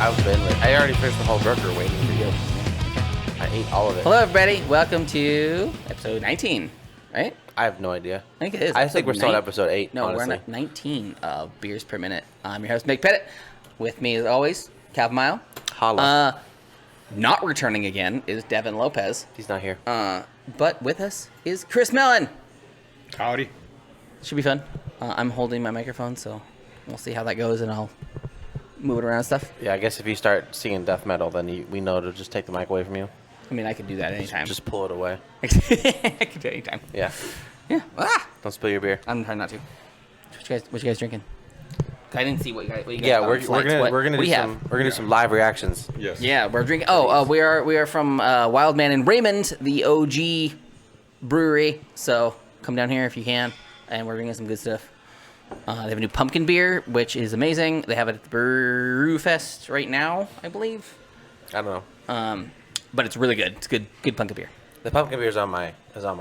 I've been like, I already finished the whole burger waiting for you. I ate all of it. Hello, everybody. Welcome to episode 19, right? I have no idea. I think it is. I think we're still at episode 8, No, honestly. we're at 19 of Beers Per Minute. I'm your host, Mick Pettit. With me, as always, Cav Mile. Holla. Not returning again is Devin Lopez. He's not here. But with us is Chris Melin. Howdy. Should be fun. I'm holding my microphone, so we'll see how that goes, and I'll move it around and stuff. Yeah, I guess if you start singing death metal, then we know to just take the mic away from you. I mean, I could do that anytime. Just pull it away. I could do it anytime. Yeah. Yeah. Ah! Don't spill your beer. I'm trying not to. What you guys drinking? I didn't see what you guys. Yeah, got we're on flights. gonna What do some some live reactions. Yes. Yeah, we're drinking. We are from Wildman Brewing, the OG brewery. So come down here if you can, and we're drinking some good stuff. They have a new pumpkin beer, which is amazing. They have it at the Brew Fest right now, I believe. I don't know. But it's really good. It's good pumpkin beer. The pumpkin beer is on my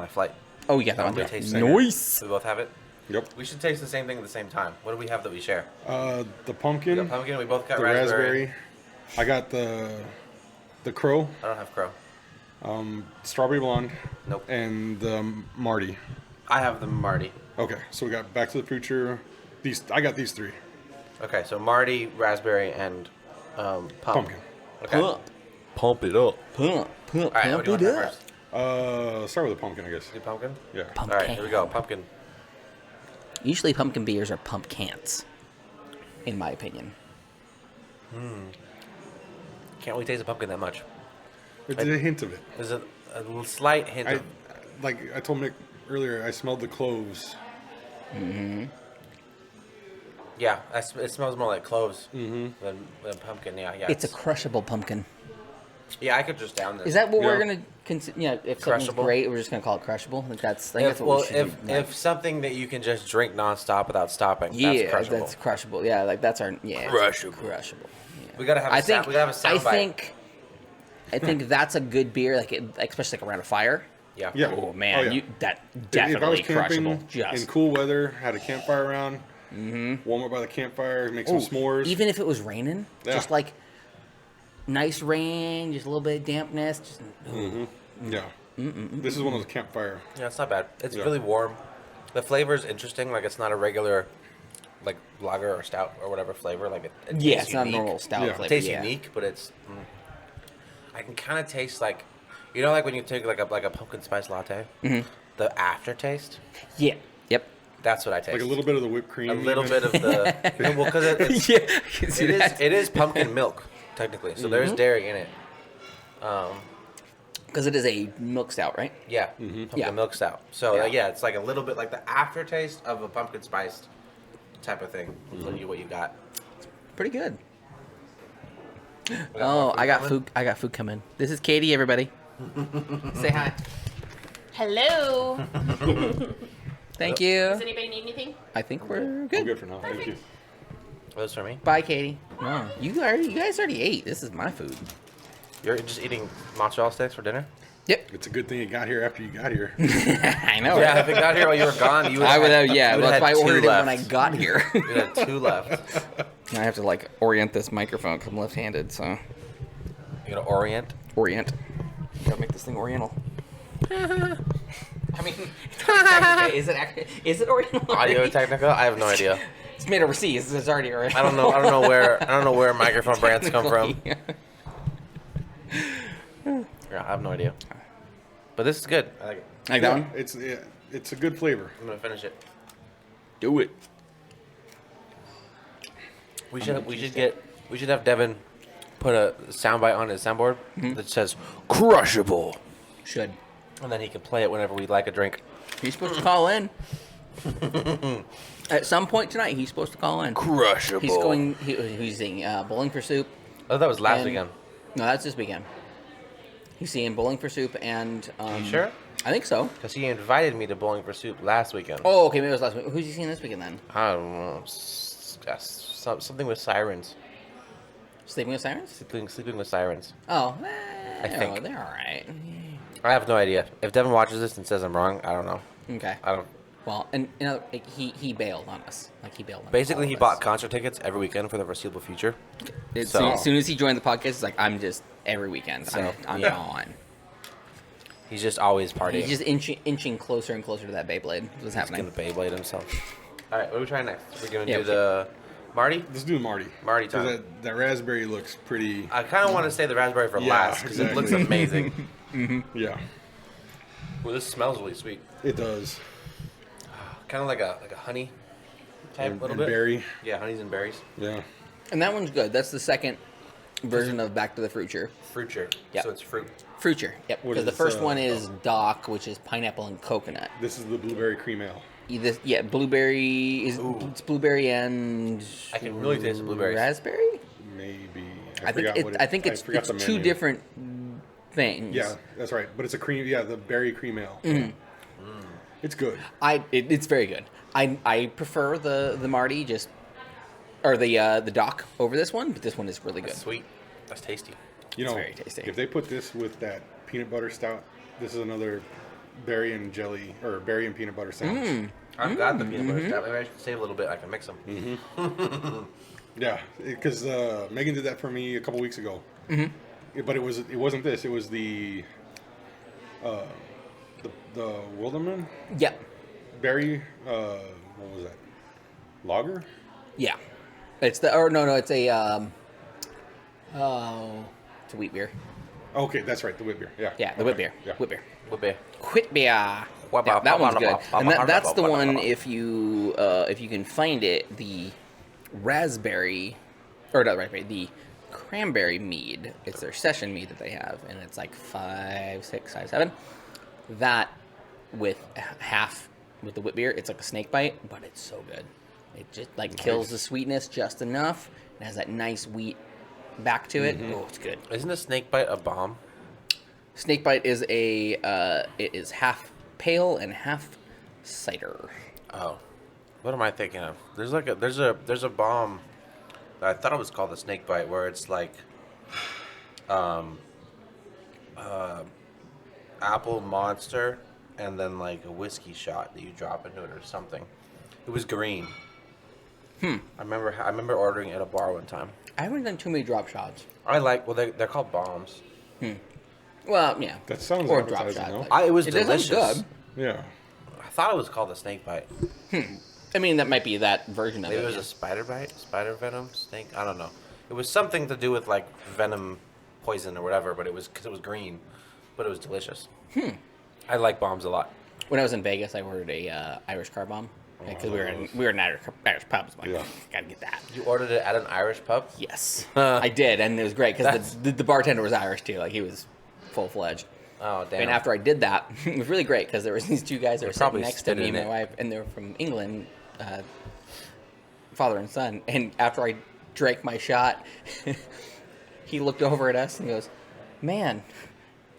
flight. Oh, you got that I'm one. gonna taste it. Nice. We both have it. Yep. We should taste the same thing at the same time. What do we have that we share? The We pumpkin. got pumpkin. We both got The raspberry. I got the crow. I don't have crow. Strawberry blonde. Nope. And the Marty. I have the Marty. Okay, so we got Back to the Future. I got these three. Okay, so Marty, raspberry, and Pumpkin. Okay. Pump it up. All right, what do you want to try first? Start with the pumpkin, I guess. Do pumpkin? Yeah. All right, here we go. Pumpkin. Usually pumpkin beers are pump cans, in my opinion. Can't really taste the pumpkin that much. It's a hint of it. There's a slight hint of... Like I told Mick earlier, I smelled the cloves. Yeah, it smells more like cloves than pumpkin. Yeah. It's a crushable pumpkin. Yeah, I could just down this. Is that what Yeah. we're gonna consider? Yeah, if something's Crushable? great, we're just gonna call it crushable. I think that's what we should do. if something that you can just drink nonstop without stopping, Yeah, that's crushable. that's crushable. Yeah, like that's our Crushable. Crushable. Yeah. We gotta have a sound. We gotta have a sound bite. I think that's a good beer, especially like around a fire. Yeah. Yeah. Oh man, Oh, yeah. that If I was definitely camping crushable. in cool weather, had a campfire around, warm up by the campfire, make some s'mores. Even if it was raining, Yeah. just like nice rain, just a little bit of dampness. Just, Yeah. This is one of those campfire. Yeah, it's not bad. It's Yeah. really warm. The flavor is interesting. Like it's not a regular, like lager or stout or whatever flavor. Like it yeah, tastes it's not a unique. normal stout Yeah. flavor. It tastes yeah. unique, but it's. I can kind of taste like, you know, like when you take like a pumpkin spice latte, the aftertaste. Yeah. Yep. That's what I taste. Like a little bit of the whipped cream. A little even. bit of the. Well, because it's, Yeah, I can see that. it is pumpkin milk technically, so there's dairy in it. Because it is a milk stout, right? Yeah, pumpkin Yeah. milk stout. So Yeah. yeah, it's like a little bit like the aftertaste of a pumpkin spiced type of thing. What you got? Pretty good. We got Oh, more I got coming? food. I got food coming. This is Katie, everybody. Say hi. Hello. Thank you. Does anybody need anything? I think we're We're good. good for now. Thank you. Those for me. Bye, Katie. No, you guys already ate. This is my food. You're just eating mozzarella sticks for dinner? Yep. It's a good thing it got here after you got here. I know. Yeah, right? if it got here while you were gone, you would. I would have. you Yeah, would well, have that's why I had two ordered it when left. I got here. You had 2 left. I have to like orient this microphone because I'm left-handed. So You gonna orient? orient. Gotta make this thing oriental. I mean, is it oriental? Audio technical? I have no idea. It's made overseas. It's already oriental. I don't know where microphone brands come from. Yeah, I have no idea. But this is good. I like it. Like that one? It's a good flavor. I'm gonna finish it. Do it. We should have Devin put a soundbite on his soundboard that says crushable, Should. and then he can play it whenever we like a drink. He's supposed to call in. At some point tonight, he's supposed to call in. Crushable. He's saying Bowling for Soup. Oh, that was last and- weekend. No, that's this weekend. He's seeing Bowling for Soup and. You sure? I think so. Because he invited me to Bowling for Soup last weekend. Oh, okay, maybe it was last week. Who's he seeing this weekend then? I don't know. Something with sirens. Sleeping with Sirens? Sleeping with sirens. Oh, I think. they're all right. I have no idea. If Devin watches this and says I'm wrong, I don't know. Okay. I don't. Well, and like, he bailed on us. Like he bailed on Basically, all he of bought us. concert tickets every weekend for the foreseeable future. As soon as he joined the podcast, it's like, I'm just every weekend. I'm gone. He's just always partying. He's just inching closer and closer to that BeyBlade. What's happening? He's gonna BeyBlade himself. All right, what are we trying next? We're gonna Yeah, do the Marty. Let's do Marty. Marty 'Cause time. that raspberry looks pretty. I kind of want to say the raspberry for Yeah, last because it looks exactly. amazing. Yeah, Well, this smells really sweet. it does. Kind of like a honey type, And, little and bit. berry. Yeah, honeys and berries. Yeah. And that one's good. That's the second version of Back to the Future. Fruiture. Yep. So it's fruit. Future. Yep. What Because the is, first one is Doc, which is pineapple and coconut. This is the blueberry cream ale. Blueberry is Ooh. it's blueberry and I can really taste the blueberries. Raspberry. Maybe. I think it's forgot the two menu. different things. Yeah, that's right. But it's a cream. Yeah, the berry cream ale. It's good. It's very good. I prefer the Marty the Doc over this one, but this one is really good. That's sweet. That's tasty. You It's know, very tasty. if they put this with that peanut butter stout, this is another berry and jelly or berry and peanut butter sandwich. I've got the peanut butter stuff. Maybe I should save a little bit. I can mix them. Yeah, because Megan did that for me a couple weeks ago. Yeah, but it wasn't this. It was the Wildman Yeah. berry. What was that? Lager. Yeah. It's it's a it's a wheat beer. Okay, that's right. The wheat beer. Yeah. Yeah, the okay. wheat beer. Yeah. Wheat beer. What beer? Quit beer. Yeah, that one's good. And that's the one if you can find it, the raspberry or not raspberry, the cranberry mead. It's their session mead that they have, and it's like 5, 6, 5, 7. That with half with the wheat beer, it's like a snake bite, but it's so good. It just like kills the sweetness just enough. It has that nice wheat back to it. Oh, it's good. Isn't a snake bite a bomb? Snakebite is it is half pale and half cider. Oh, what am I thinking of? There's a bomb. I thought it was called the snake bite, where it's like, apple monster, and then like a whiskey shot that you drop into it or something. It was green. I remember ordering it at a bar one time. I haven't done too many drop shots. They're called bombs. Well, yeah. That sounds or drop appetizing, shot. no? like- It was It does delicious. look good. Yeah. I thought it was called the snake bite. I mean, that might be that version of Maybe it. it was a spider bite, spider venom, snake. I don't know. It was something to do with like venom, poison or whatever. But it was because it was green, but it was delicious. I like bombs a lot. When I was in Vegas, I ordered a Irish car bomb because we were in Irish pub. So I'm like, Yeah. gotta get that. You ordered it at an Irish pub. Yes, I did, and it was great because the bartender was Irish too. Like he was full fledged. Oh damn! And after I did that, it was really great because there was these two guys that were sitting probably next to spit me in and my it. wife, and they were from England, father and son. And after I drank my shot, he looked over at us and goes, "Man,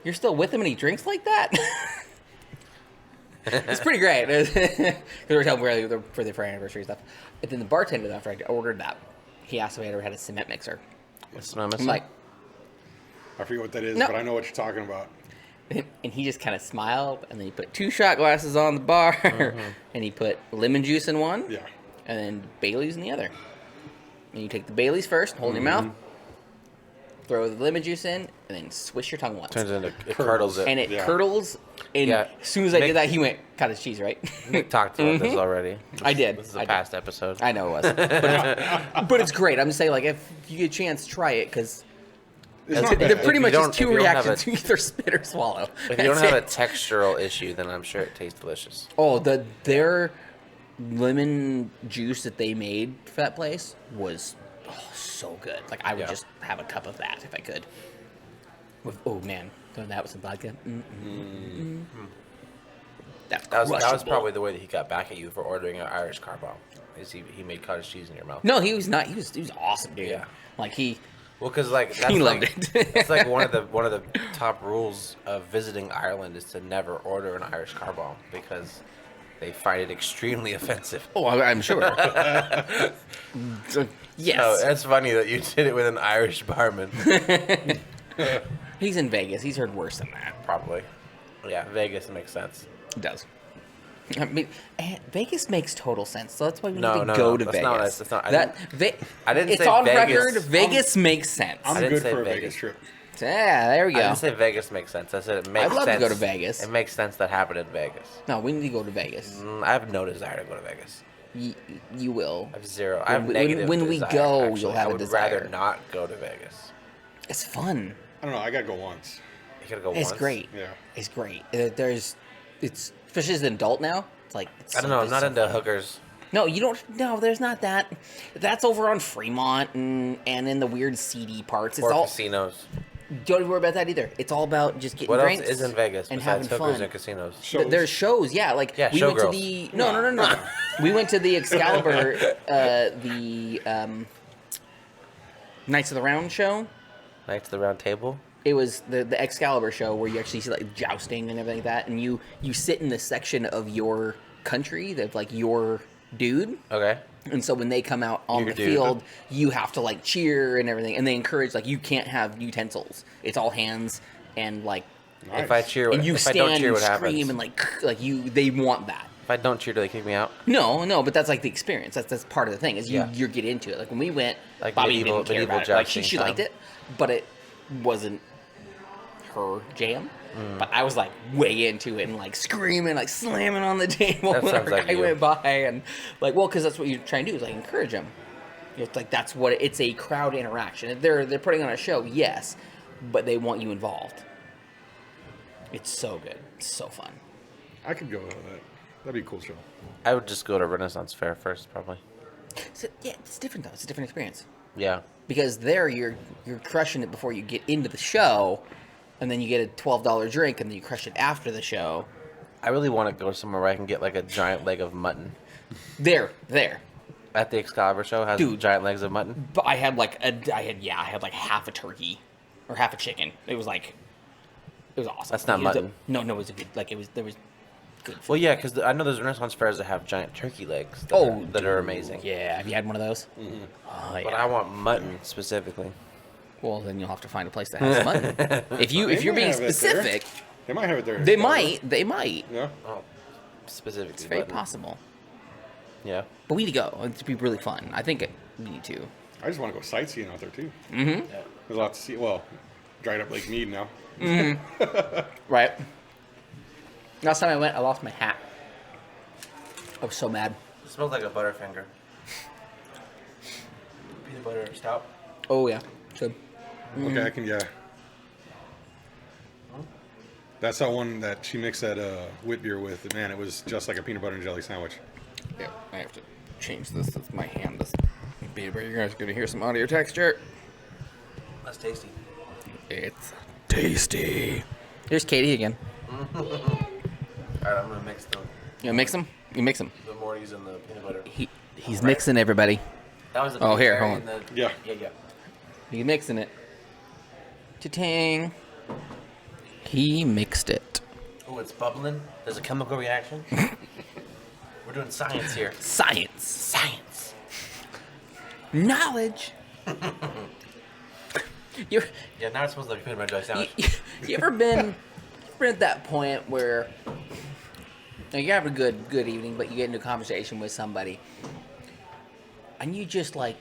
you're still with him and he drinks like that?" It's pretty great because we were telling him for the anniversary stuff. But then the bartender, after I ordered that, he asked if I ever had a cement mixer. What's what I'm I'm missing? like, I forget what that is, No. but I know what you're talking about. and he just kind of smiled, and then he put 2 shot glasses on the bar, and he put lemon juice in one, Yeah. and then Bailey's in the other. And you take the Bailey's first, hold in your mouth, throw the lemon juice in, and then swish your tongue once. Turns into it curdles it. And it Yeah. curdles, and Yeah. as soon as I Mick- did that, he went, cottage cheese, right? Nick talked about this already. I did. This is I a did. past episode. I know it was. But it's great. I'm just saying, like, if you get a chance, try it, because It's not they're bad. pretty you much don't- just 2 if you don't have reactions, either spit or swallow. If you don't That's have a it. textural issue, then I'm sure it tastes delicious. Oh, their lemon juice that they made for that place was so good. Like I would Yeah. just have a cup of that if I could. Oh man, doing that with some vodka. That's That was crushable. probably the way that he got back at you for ordering an Irish car bomb. Is he made cottage cheese in your mouth? No, he was not. He was awesome, dude. Yeah. Like he Well, because like that's He like, loved it. that's like one of the top rules of visiting Ireland is to never order an Irish car bomb because they find it extremely offensive. Oh, I'm sure. Yes. Oh, that's funny that you did it with an Irish barman. He's in Vegas. He's heard worse than that. Probably. Yeah, Vegas makes sense. It does. I mean, Vegas makes total sense. So that's why we No, need to no, go no, to that's Vegas. not what that's not. I didn't it's say on Vegas. record. Vegas makes sense. I'm didn't good say for a Vegas. Vegas trip. Yeah, there we I go. didn't say Vegas makes sense. I said it makes I'd love sense. to go to Vegas. It makes sense that happened in Vegas. No, we need to go to Vegas. I have no desire to go to Vegas. You will. I have zero. I have When- negative when we desire, go, actually. you'll have I a would desire. rather not go to Vegas. It's fun. I don't know. I gotta go once. You gotta go It's once. great. Yeah. It's great. It's especially as an adult now. It's like I don't know. I'm not into hookers. No, you don't. No, there's not that. That's over on Fremont and in the weird seedy parts. It's Or all. casinos. Don't worry about that either. It's all about just getting What else drinks is in Vegas and besides having hookers fun. and casinos? Shows. There's shows, yeah. Like Yeah, we went to showgirls. the no. We went to the Excalibur, the Knights of the Round show. Knights of the Round Table. It was the Excalibur show where you actually see like jousting and everything like that, and you sit in the section of your country that's like your dude. Okay. And so when they come out on Your the dude. field, you have to like cheer and everything, and they encourage like you can't have utensils. It's all hands and like, Nice. If I cheer, and you if I don't stand cheer, and what scream happens? and like you. They want that. If I don't cheer, do they kick me out? No, but that's like the experience. That's part of the thing is you Yeah. you get into it. Like when we went, Like Bobby medieval- didn't care medieval about it. Like she jousting liked time. it, but it wasn't her jam. Mm. But I was like way into it and like screaming, like slamming on the table That when sounds our like guy you. went by and like, well, because that's what you're trying to do is like encourage them. It's like that's what it's a crowd interaction. They're putting on a show, yes, but they want you involved. It's so good. It's so fun. I could go to that. That'd be a cool show. I would just go to Renaissance Fair first, probably. So, yeah, it's different though. It's a different experience. Yeah. Because there you're crushing it before you get into the show, and then you get a $12 drink, and then you crush it after the show. I really want to go somewhere where I can get like a giant leg of mutton. There. At the Excalibur show has Dude. giant legs of mutton. But I had like half a turkey, or half a chicken. It was awesome. That's not It was mutton. No, it was a good. Like there was good. Food. Well, yeah, because I know there's Renaissance fairs that have giant turkey legs. That are amazing. Yeah, have you had one of those? Mm-hmm. Oh, yeah. But I want mutton specifically. Well, then you'll have to find a place that has mutton. if you're might being have it there. specific, They might have it there. they might. Yeah. Oh, specifically. It's very mutton. possible. Yeah. But we need to go. It'd be really fun. I think we need to. I just want to go sightseeing out there too. Mm-hmm. Yeah. There's a lot to see. Well, dried up Lake Mead now. Right. Last time I went, I lost my hat. I was so mad. It smells like a Butterfinger. Peanut butter stout. Oh yeah. Good. Okay, I can. Yeah. That's that one that she mixed that wheat beer with. Man, it was just like a peanut butter and jelly sandwich. Yeah, I have to change this. That's my hand. This peanut butter. You guys are gonna hear some audio texture. That's tasty. It's tasty. Here's Katie again. All right, I'm gonna mix them. You mix them? You mix them. The Morty's and the peanut butter. He's mixing everybody. That was. Oh, here, berry hold in on. the- Yeah. Yeah. He's mixing it. Ta-tang. He mixed it. Oh, it's bubbling. There's a chemical reaction. We're doing science here. Science. Science. Knowledge. you Yeah, now it smells like a peanut butter jelly you, sandwich. you ever been at that point where you're having a good evening, but you get into a conversation with somebody, and you just like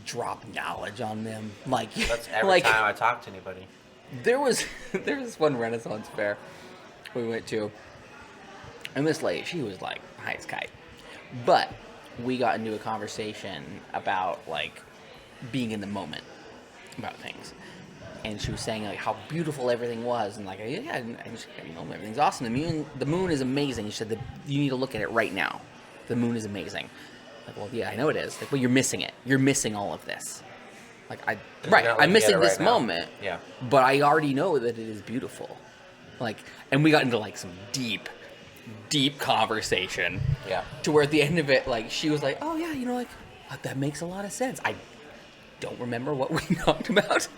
drop knowledge on them, like That's every like time I talk to anybody. there was this one Renaissance fair we went to, and this lady, she was like high as kite, but we got into a conversation about like being in the moment about things, and she was saying like how beautiful everything was, and like yeah, and just, everything's awesome. The moon is amazing. She said you need to look at it right now. The moon is amazing. Like, well, yeah, I know it is. Like, well, you're missing it. You're missing all of this. Like, you're right, not I'm looking at missing it this right now. moment. Yeah. But I already know that it is beautiful. Like, and we got into like some deep conversation. Yeah. To where at the end of it, like, she was like, oh yeah, like, that makes a lot of sense. I don't remember what we talked about,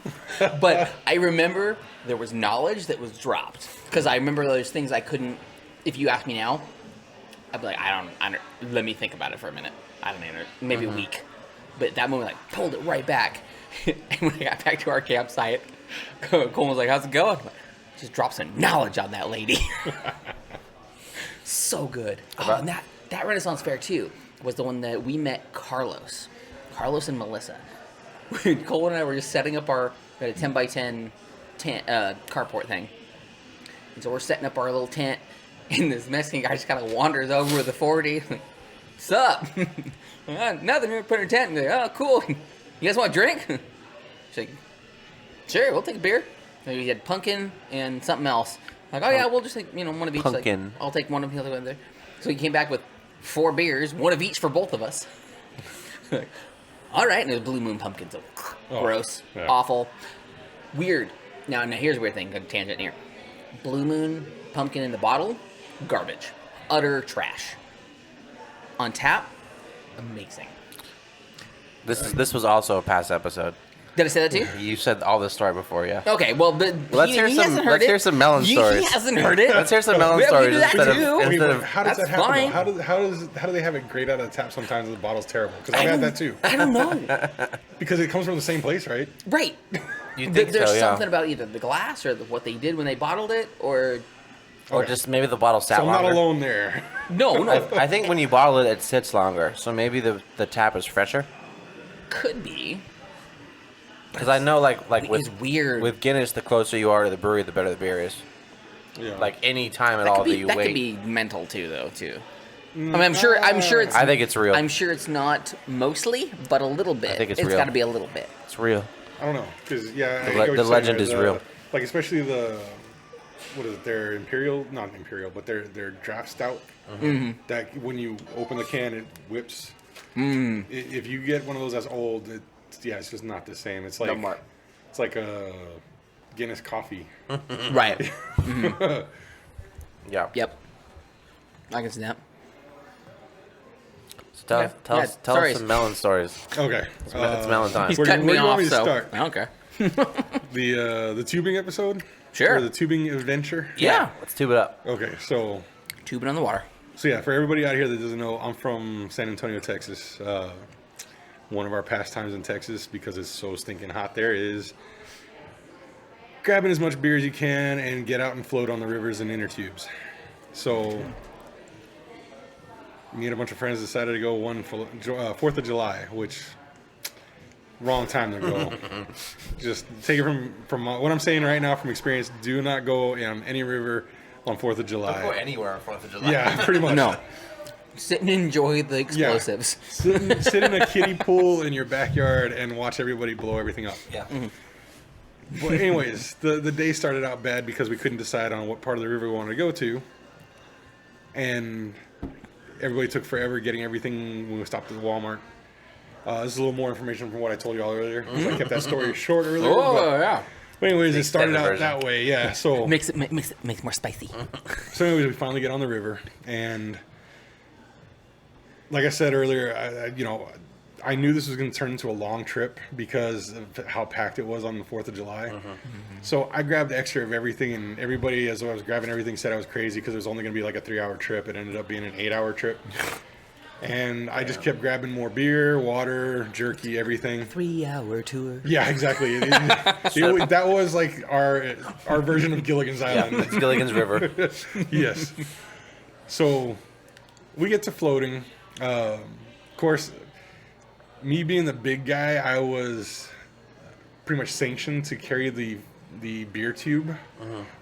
but I remember there was knowledge that was dropped. Because I remember those things I couldn't, if you ask me now, I'd be like, I don't, let me think about it for a minute. I don't know, maybe a week. But at that moment, I pulled it right back. And when I got back to our campsite, Coleman was like, how's it going? Just drop some knowledge on that lady. So good. Oh, and that Renaissance Fair, too, was the one that we met Carlos and Melissa. Coleman and I were just setting up our 10 by 10 tent, carport thing. And so we're setting up our little tent, and this Mexican guy just kind of wanders over with the 40. Like, what's up? Nothing. We're putting a tent in there. Oh, cool. You guys want a drink? She's like, sure, we'll take a beer. Maybe we had pumpkin and something else. Like, oh yeah, we'll just take, one of each. Pumpkin. Like, I'll take one of the other one there. So he came back with 4 beers, one of each for both of us. Like, all right, and it was Blue Moon pumpkin. So gross, awful, weird. Now here's a weird thing. Got a tangent here. Blue Moon pumpkin in the bottle, garbage, utter trash. On tap, amazing. This was also a past episode. Did I say that too? You said all this story before, yeah. Okay, well, but Let's hear some Melin stories. He hasn't heard it. Let's hear some Melin We stories do that instead too. of How does That's that happen? fine. Though? How do they have it great out of the tap sometimes and the bottle's terrible? Because I've had that too. I don't know. Because it comes from the same place, right? Right. You think There's so, yeah. something about either the glass or what they did when they bottled it, or just maybe the bottle sat So I'm not longer. alone there. no. I think when you bottle it, it sits longer. So maybe the tap is fresher. Could be. Because I know, like It's weird. with Guinness, the closer you are to the brewery, the better the beer is. Yeah. Like any time at all that you that wait. could be mental too, though. I mean, I'm sure it's. I think it's real. I'm sure it's not mostly, but a little bit. I think it's It's real. got to be a little bit. It's real. I don't know. Because, yeah. The I get what the you're legend saying. is real. Like, especially what is it, their Imperial, not Imperial, but their draft stout. That when you open the can, it whips. If you get one of those that's old, it's just not the same. It's like No more. It's like a Guinness coffee. Right. Yeah. Yep. I can see that. So tell Okay. tell Yeah, us tell us stories. some Melin stories. Okay. It's Melin time. He's Where do cutting you me want off, me to so start? I don't care. The tubing episode? Sure. Or the tubing adventure? Yeah. Let's tube it up. Okay, so Tubing on the water. yeah, for everybody out here that doesn't know, I'm from San Antonio, Texas. One of our pastimes in Texas, because it's so stinking hot there, is grabbing as much beer as you can and get out and float on the rivers and inner tubes. So me and a bunch of friends decided to go one for 4th of July, which wrong time to go. Just take it from what I'm saying right now from experience. Do not go on any river on 4th of July. Don't go anywhere on 4th of July. Yeah, pretty much. No. Sit and enjoy the explosives. Sit in a kiddie pool in your backyard and watch everybody blow everything up. Yeah. But anyways, the day started out bad because we couldn't decide on what part of the river we wanted to go to. And everybody took forever getting everything when we stopped at the Walmart. This is a little more information from what I told you all earlier. I kept that story short earlier. Yeah. But anyways, it started out version. that way. Yeah, so... Makes it more spicy. So anyways, we finally get on the river, and like I said earlier, I knew this was going to turn into a long trip because of how packed it was on the 4th of July. So I grabbed extra of everything, and everybody, as I was grabbing everything, said I was crazy because it was only going to be like a 3-hour trip. It ended up being an 8-hour trip. And I just kept grabbing more beer, water, jerky, everything. 3-hour tour. Yeah, exactly. That was like our version of Gilligan's Island. It's Gilligan's River. Yes. So we get to floating. Of course, me being the big guy, I was pretty much sanctioned to carry the beer tube,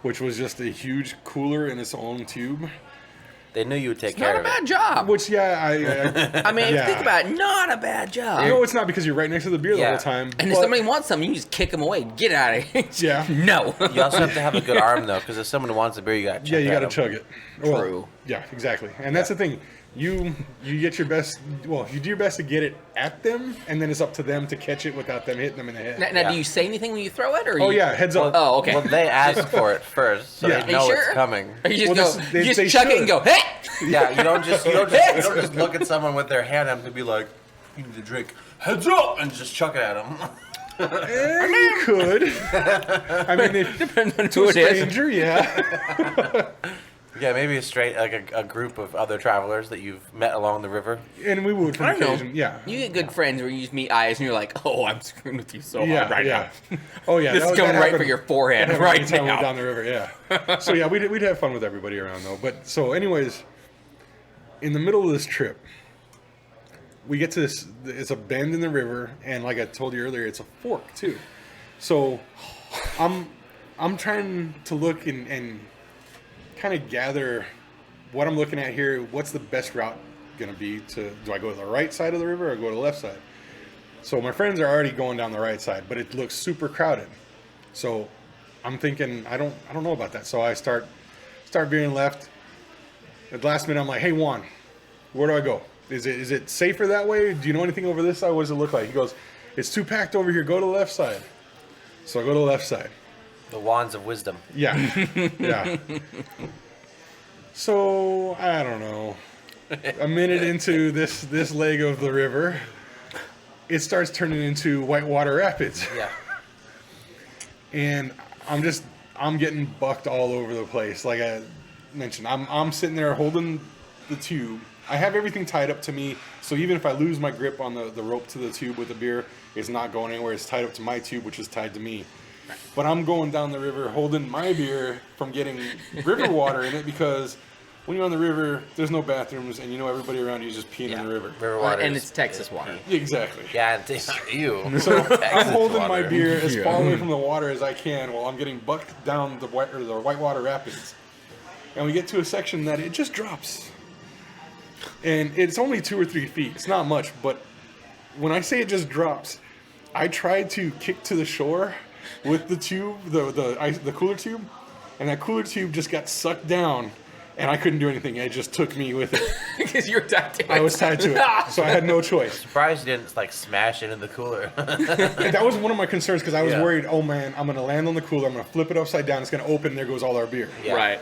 which was just a huge cooler in its own tube. They knew you would take It's care not a of it. bad job. Which, yeah, I mean, yeah. think about it. Not a bad job. No, it's not because you're right next to the beer the Yeah. whole time. And if but- somebody wants something, you just kick them away. Get out of here. Yeah. No. You also have to have a good arm though, because if someone wants a beer, you got to. Yeah, you got to chug it. Well, True. yeah, exactly. And that's the thing. You get your best. Well, you do your best to get it at them, and then it's up to them to catch it without them hitting them in the head. Now, Yeah. do you say anything when you throw it, or Oh you, yeah, heads up. Oh, okay. Well, they ask for it first, so Yeah. they Are know you it's sure? coming. Or you just Well, go, they you just chuck it should. and go, hey. Yeah, you don't just look at someone with their hand up to be like, you need a drink. Heads up, and just chuck it at them. You could. I mean, Depends on to who a it is. stranger, yeah. Yeah, maybe a group of other travelers that you've met along the river. And we would from I don't know. occasion. Yeah. You get good friends where you just meet eyes and you're like, oh, I'm screwing with you so Yeah, hard right yeah. now. Oh yeah, This is going right for your forehead right Anytime now. we're down the river, yeah. So yeah, we'd have fun with everybody around though. But so anyways, in the middle of this trip, we get to this. It's a bend in the river, and like I told you earlier, it's a fork too. So I'm trying to look and kind of gather what I'm looking at here. What's the best route going to be? Do I go to the right side of the river or go to the left side? So my friends are already going down the right side, but it looks super crowded. So I'm thinking I don't know about that. So I start veering left. At the last minute, I'm like, hey Juan, where do I go? Is it safer that way? Do you know anything over this side? What does it look like? He goes, it's too packed over here. Go to the left side. So I go to the left side. The wands of wisdom. Yeah, yeah. So I don't know. A minute into this leg of the river, it starts turning into whitewater rapids. Yeah. And I'm getting bucked all over the place. Like I mentioned, I'm sitting there holding the tube. I have everything tied up to me, so even if I lose my grip on the rope to the tube with the beer, it's not going anywhere. It's tied up to my tube, which is tied to me. But I'm going down the river holding my beer from getting river water in it, because when you're on the river, there's no bathrooms, and you know everybody around you is just peeing in the river. River water. And is- it's Texas water. Exactly. Yeah, ew. So I'm Texas holding my water. beer as far away from the water as I can while I'm getting bucked down the whitewater rapids. And we get to a section that it just drops. And it's only 2 or 3 feet. It's not much, but when I say it just drops, I tried to kick to the shore with the tube, the cooler tube, and that cooler tube just got sucked down, and I couldn't do anything. It just took me with it. Because you're tied to it. I was tied to it, so I had no choice. Surprised you didn't smash into the cooler. And that was one of my concerns, because I was Yeah. worried, oh man, I'm going to land on the cooler, I'm going to flip it upside down, it's going to open, there goes all our beer. Yeah. Right.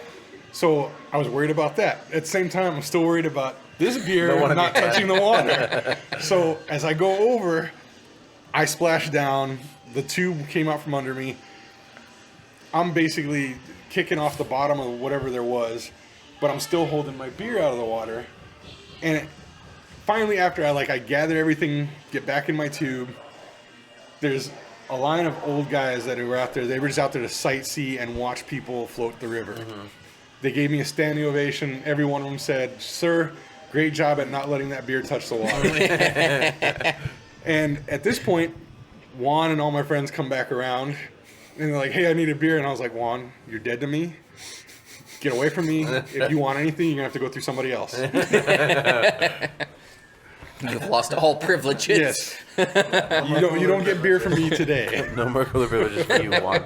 So I was worried about that. At the same time, I'm still worried about this beer Don't wanna not be- touching the water. So as I go over, I splash down, the tube came out from under me. I'm basically kicking off the bottom of whatever there was, but I'm still holding my beer out of the water. And finally, after I gather everything, get back in my tube, there's a line of old guys that were out there. They were just out there to sightsee and watch people float the river. Mm-hmm. They gave me a standing ovation. Every one of them said, "Sir, great job at not letting that beer touch the water." And at this point, Juan and all my friends come back around, and they're like, "Hey, I need a beer." And I was like, "Juan, you're dead to me. Get away from me. If you want anything, you're going to have to go through somebody else." You've lost all privileges. Yes. You don't get beer from me today. No more cooler privileges for you, Juan.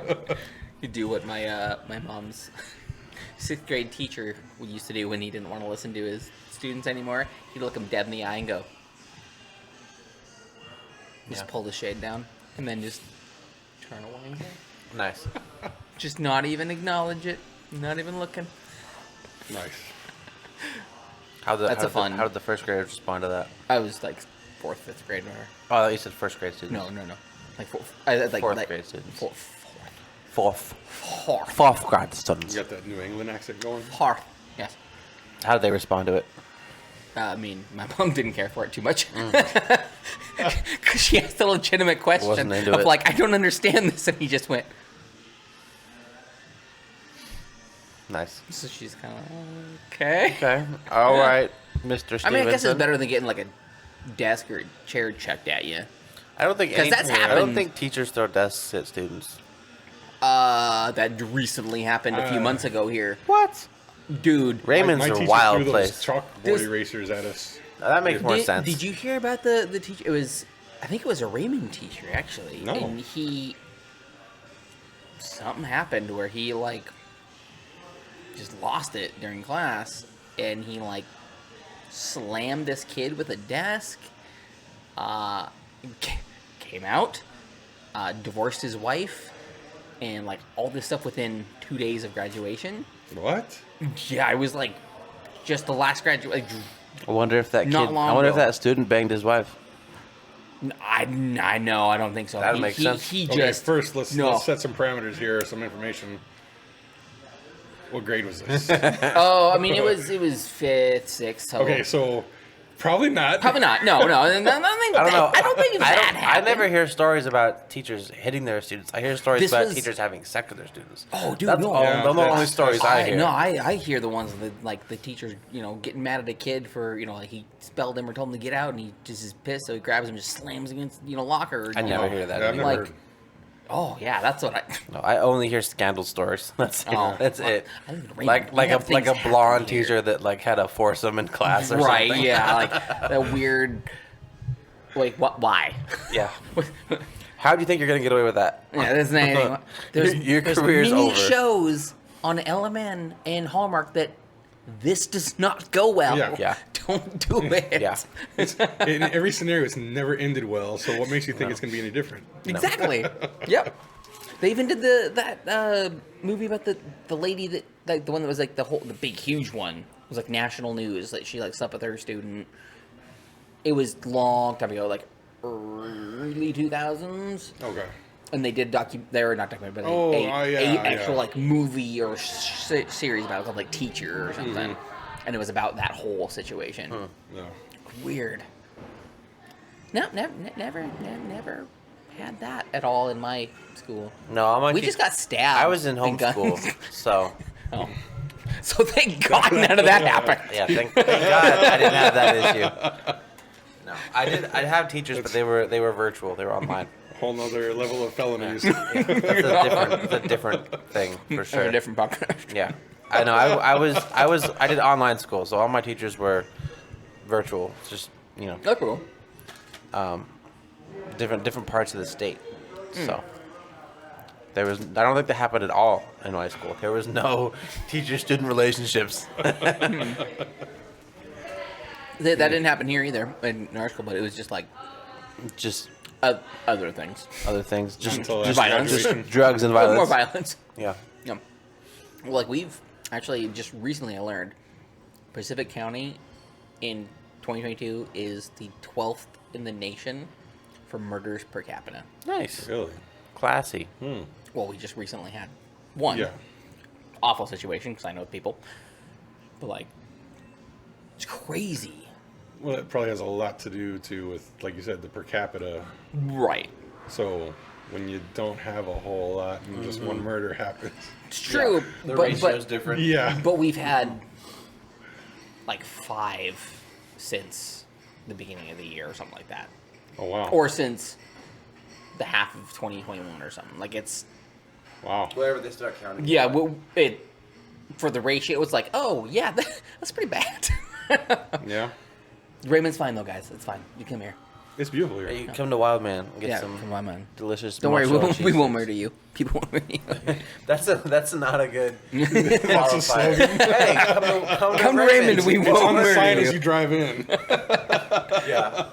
You do what my mom's 6th grade teacher used to do when he didn't want to listen to his students anymore. He'd look them dead in the eye and go, just Yeah. pull the shade down, and then just turn away. Nice. Just not even acknowledge it. Not even looking. Nice. How That's a fun- How did the first graders respond to that? I was like 4th, 5th grade. Or Oh, you said first grade students. no. Like Fourth grade students. Fourth. Fourth grade students. You got that New England accent going? Fourth. Yes. How did they respond to it? I mean, my mom didn't care for it too much. Because she asked a legitimate question Wasn't into of it. like, I don't understand this. And he just went. Nice. So she's kind of okay. Okay. All right, Mr. Stevenson. I mean, I guess it's better than getting like a desk or a chair chucked at you. I don't think 'Cause that's I don't happened. think teachers throw desks at students. That recently happened a few months ago here. What? Dude. Raymond's My a teacher wild threw place. those chalkboard There's- erasers at us. That makes more sense. Did you hear about the teacher? It was, I think it was a Raymond teacher, actually. No. And something happened where he, like, just lost it during class. And he, like, slammed this kid with a desk. Came out. Divorced his wife. And, like, all this stuff within 2 days of graduation. What? Yeah, I was, like, just the last graduate. Like, I wonder if that kid. Not long I wonder if ago. that student banged his wife. I know, I don't think so. That makes sense. He Okay, just first let's no. set some parameters here, some information. What grade was this? Oh, I mean, it was 5th, 6th. So Okay, so probably not. probably not. No. I don't know. I don't think that I happened. never hear stories about teachers hitting their students. I hear stories This about was- teachers having sex with their students. Oh, dude, That's no. all, Yeah, those are the only that's- stories I hear. No, I hear the ones that like the teachers, getting mad at a kid for, like he spelled him or told him to get out, and he just is pissed, so he grabs him and just slams against, locker. I never hear that. Yeah, I've never Like- heard. Oh yeah, that's what I. No, I only hear scandal stories. That's it. Oh, That's well, it. I think Raymond, Like we have a things blonde happening here. teacher that like had a foursome in class or Right? something. Yeah, like that weird. Like what? Why? Yeah. How do you think you're gonna get away with that? Yeah, there's anything. There's Your there's career's many over. shows on LMN and Hallmark that this does not go well. Yeah. Yeah. Don't do it. Yeah. In every scenario, it's never ended well. So what makes you think it's going to be any different? Exactly. Yep. They even did that movie about the lady that like the one that was like the big huge one. It was like national news. Like she like slept with her student. It was long time ago, like early 2000s. Okay. And they did they were not documentary, but Oh, a yeah. actual like movie or series about it called like Teacher or something, Mm-hmm. and it was about that whole situation. No. Weird. No, never had that at all in my school. No, I'm like We just got stabbed. I was in and guns. homeschool, so Oh. So thank God none of that happened. yeah. Thank God I didn't have that issue. No, I did. I have teachers, but they were virtual. They were online. Whole nother level of felonies. That's a different thing for Or sure. a different podcast. Yeah, I know. I did online school, so all my teachers were virtual. It's just That's cool. different parts of the state. So there was. I don't think that happened at all in my school. There was no teacher-student relationships. That didn't happen here either in our school, but it was just like Just other things. other things. Just Until just, violence. graduation. just drugs and More violence. violence. Yeah. Yeah. Well, like we've actually just recently I learned Pacific County in 2022 is the 12th in the nation for murders per capita. Nice. Really? Classy. Well, we just recently had one Yeah. awful situation because I know people, but like it's crazy. Well, it probably has a lot to do too with, like you said, the per capita. Right. So when you don't have a whole lot and just one murder happens. It's true, The but ratio's different. Yeah. but we've had like 5 since the beginning of the year or something like that. Oh wow. Or since the half of 2021 or something. Like it's Wow. Whatever they start counting. yeah, it for the ratio it's like, oh yeah, that's pretty bad. Yeah. Raymond's fine though, guys. It's fine. You come here. It's beautiful Hey, here. you come to Wildman and get Yeah, some from my mind. delicious. Don't worry, mozzarella we won't cheese. murder you. People won't murder you. That's not a good. That's a slogan. Hey, come Come to Raymond, we It's won't on the murder sign you. as you drive in. Yeah.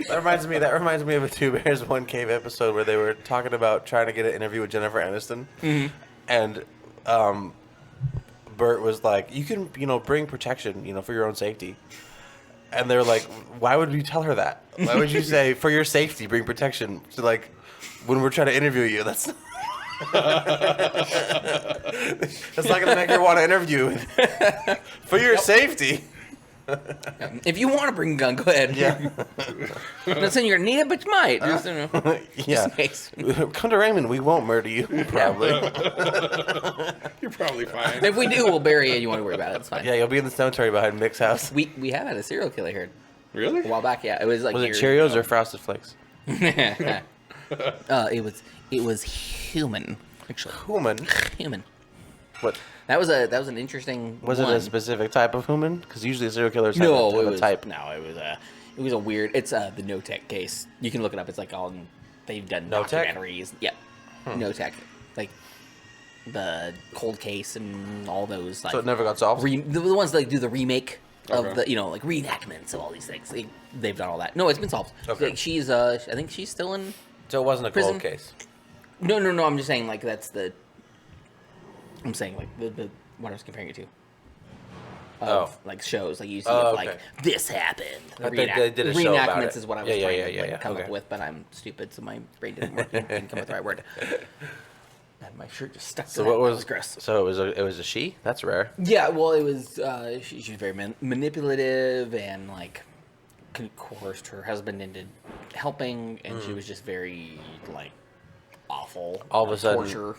That reminds me of a Two Bears One Cave episode where they were talking about trying to get an interview with Jennifer Aniston, and Bert was like, "You can bring protection for your own safety." And they're like, why would you tell her that? Why would you say, for your safety, bring protection? So, like, when we're trying to interview you, that's that's not going to make her want to interview. For your safety. If you want to bring a gun, go ahead. Yeah. Not saying you're gonna need it, but you might. Just, Yeah. in case. Come to Raymond. We won't murder you, probably. You're probably fine. If we do, we'll bury you. You won't worry about it. It's fine. Yeah, you'll be in the cemetery behind Mick's house. We have had a serial killer here Really? a while back. Yeah, it was like Was it years Cheerios ago. or Frosted Flakes? It was human. Actually, Human? human. What? That was an interesting. Was one. it a specific type of human? Because usually serial killers have No, a it was type. no, it was a weird. It's the No Tech case. You can look it up. It's like on. They've done No Tech? documentaries. Yep. No Tech, like the cold case and all those. Like So it never got solved? the ones that do the remake of Okay. the like reenactments of all these things. They've done all that. No, it's been solved. Okay. Like, she's I think she's still in. So it wasn't a Prison? cold case. No. I'm just saying like that's the. I'm saying like the what I was comparing it to. Of, like shows like you see Oh, of, like okay. this happened. The They did a show about reenactments it. is what I was Yeah, trying yeah, to yeah, like, yeah, come up okay. with, but I'm stupid, so my brain didn't work. Didn't come up with the right word. And my shirt just stuck to So that. what That was gross? So it was a she. That's rare. Yeah, well, it was. She's very manipulative and like coerced her husband into helping, and she was just very like awful. All of a sudden, torture.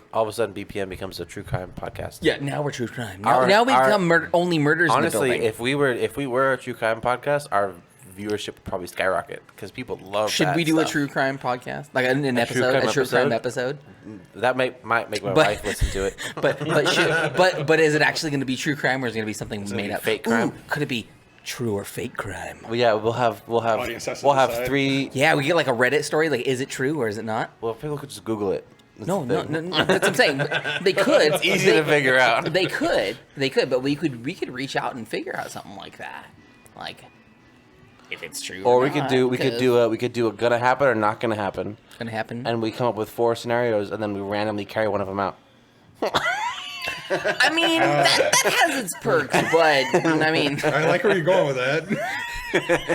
BPM becomes a true crime podcast. Yeah, now we're true crime. Our- Now we our- become only murders Honestly, in the building. if we were a true crime podcast, our viewership would probably skyrocket because people love. Should that we do stuff. a true crime podcast, like an A true episode, crime a true crime episode? episode? That might make my But- wife listen to it. But is it actually going to be true crime, or is it going to be something gonna made be up? fake crime? Ooh, could it be true or fake crime? Well, yeah, we'll have Audience has to decide. three. Yeah, we get like a Reddit story. Like, is it true or is it not? Well, people could just Google it. That's No, the no, thing. no, no. That's what I'm saying. They could. It's easy to figure out. They could, but we could reach out and figure out something like that, like if it's true. Or or we could not, do 'cause we could do a gonna happen or not gonna happen, it's gonna happen. and we come up with 4 scenarios, and then we randomly carry one of them out. I mean, that has its perks, but I mean, I like where you're going with that.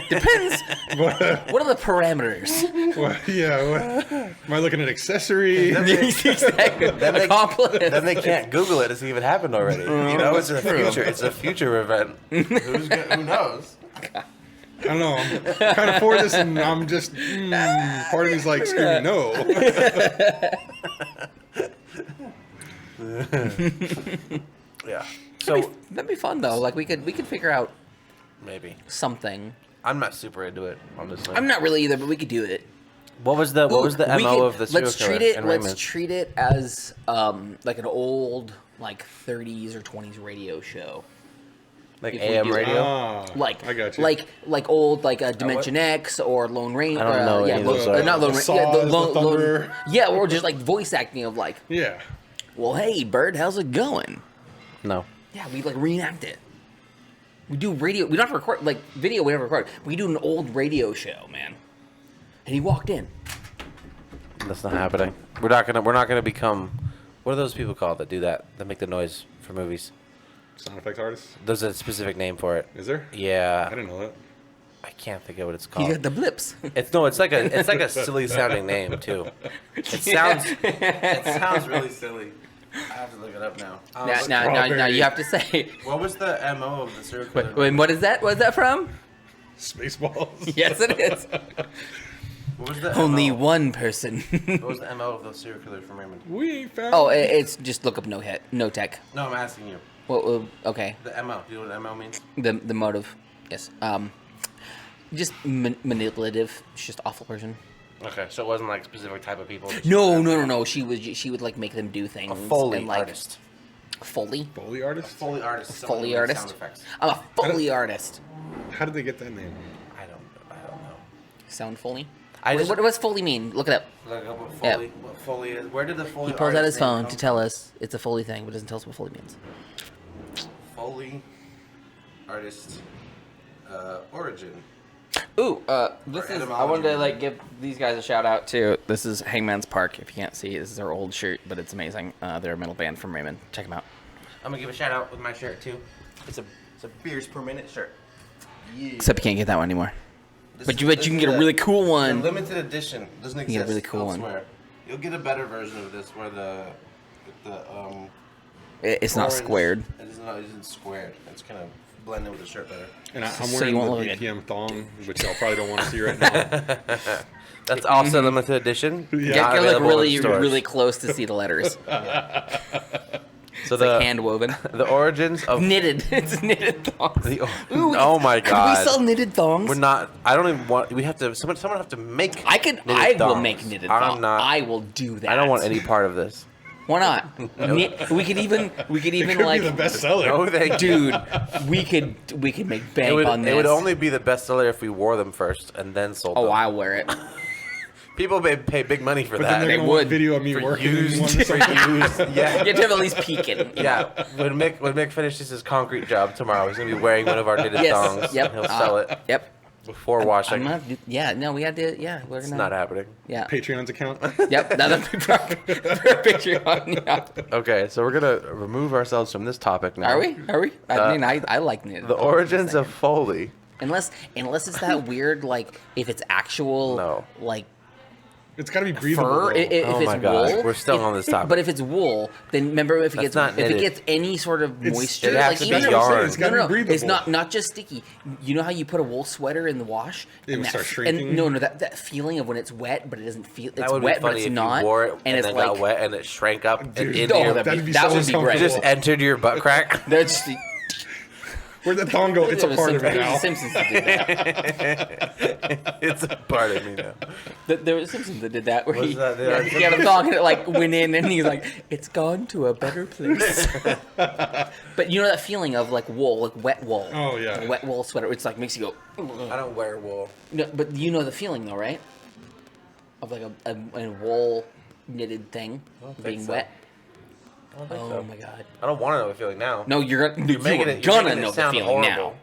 depends. But, What are the parameters? well, yeah. What, am I looking at accessory? Exactly. Accomplice. Then they can't Google it to see if it happened already. You know, it's a future. It's a future event. Who knows? I don't know. I'm kind of for this, and I'm just part of me's like screaming no. Yeah. So That'd be fun though. Like we could figure out maybe something. I'm not super into it, honestly. I'm not really either, but we could do it. What was the We MO could- of the serial let's killer treat it. in Let's Raymond? treat it as like an old like 30s or 20s radio show. Like if we AM do- radio? Like I got you. like old like Dimension X or Lone Ranger. I don't know yeah, any of those are. not Lone The Ranger. Yeah, Saws, the Thunder. yeah, or just like voice acting of like, Yeah. well, hey, Bird, how's it going? No. Yeah, we like reenact it. We do radio. We don't have to record like video. We don't record. We do an old radio show, man. And he walked in. That's not happening. We're not gonna become. What are those people called that do that? That make the noise for movies? Sound effects artist? There's a specific name for it. Is there? Yeah. I didn't know that. I can't think of what it's He called. got the blips. It's like a silly sounding name too. It sounds really silly. I have to look it up now. Now you have to say. What was the MO of the serial killer? Wait, what is that? What's that from? Spaceballs. Yes, it is. What was the Only MO? one person. What was the MO of the serial killer from Raymond? We ain't found. Oh, it's just look up no tech. No, I'm asking you. Well, okay. The MO. Do you know what MO means? The motive, yes. Just manipulative. She's just an awful person. Okay, so it wasn't like a specific type of people. No. She would like make them do things. A Foley and, like, artist. Foley. Foley artist? Foley artist. Foley artist. I'm a Foley artist. How did they get that name? I don't know. Sound Foley. I just What does Foley mean? Look it up. look up what Yeah. Foley. What Foley is? Where did the Foley? He pulls out artist his name phone come to tell us it's a Foley thing, but doesn't tell us what Foley means. from? Foley artist origin. Ooh, this is. I wanted to like give these guys a shout out too. This is Hangman's Park. If you can't see, this is our old shirt, but it's amazing. They're a metal band from Raymond. Check them out. I'm gonna give a shout out with my shirt too. It's a beers per minute shirt. Yeah. Except you can't get that one anymore. This But is- you this can is get a really cool it's a one. limited edition. Doesn't You exist get a really cool one. elsewhere. You'll get a better version of this where the It's not orange- squared. It isn't squared. It's kind of blended with the shirt better. And I'm So wearing you won't the look at- BPM thong, which y'all probably don't want to see right now. That's also limited edition. Yeah. Not You gotta look available in really, stores. really close to see the letters. So It's like hand woven. the origins of Knitted. It's knitted thongs. the Ooh, oh my Could god. we sell knitted thongs? We're not. I don't even want. We have to. Someone have to make. I could. knitted I will thongs. make knitted I'm thongs. not. I will do that. I don't want any part of this. Why not? We could even. We could It even could like. be the bestseller. No, thank you. Dude, we could make bank on this. It would only be the bestseller if we wore them first and then sold them. Oh, I wear it. People pay big money for But then that. they're They gonna want would. video of me For working in used, one for used, yeah. You have to have at least peek it. Yeah, when Mick finishes his concrete job tomorrow, he's gonna be wearing one of our knitted Yes. thongs. Yep. And he'll sell it Yep. before washing. I'm not. Yeah. No, we had to. Yeah. We're It's gonna. not happening. Yeah. Patreon's account. Yep. That'll be for Patreon. Yeah. Okay, so we're gonna remove ourselves from this topic now. Are we? Are we? I mean, I like knitted. The thongs, origins just of Foley. saying. Unless it's that weird, like if it's actual, No. like It's got to be breathable. fur. though. If Oh it's my gosh, wool, we're still on this topic. But if it's wool, then remember if That's not it knitted. gets any sort of It's- moisture, it has like to be even That's what I'm saying, yarn. It's got to be breathable. It's not just sticky. You know how you put a wool sweater in the wash? It would that start f- shrinking? And no, that feeling of when it's wet, but it doesn't feel. It's That would wet, be but funny it's if not. you wore it and it's then like got wet and it shrank up and Dude, into oh, your, that'd be that so would be great. it just uncomfortable. entered your butt crack. That's the. Where'd that thong go? It's a part of it The now. Simpsons that did that. It's a part of me now. There was Simpsons that did that where What's he, that? he had a thong and it like went in and he's like, it's gone to a better place. But you know that feeling of like wool, like wet wool. Oh, yeah. Like a wet wool sweater. It's like makes you go. I don't wear wool. No, but you know the feeling though, right? Of like a wool knitted thing think being so. wet. I don't think Oh so. my god. I don't want to know the feeling now. No, you're You're making gonna it- you're making it know the sound feeling now. horrible.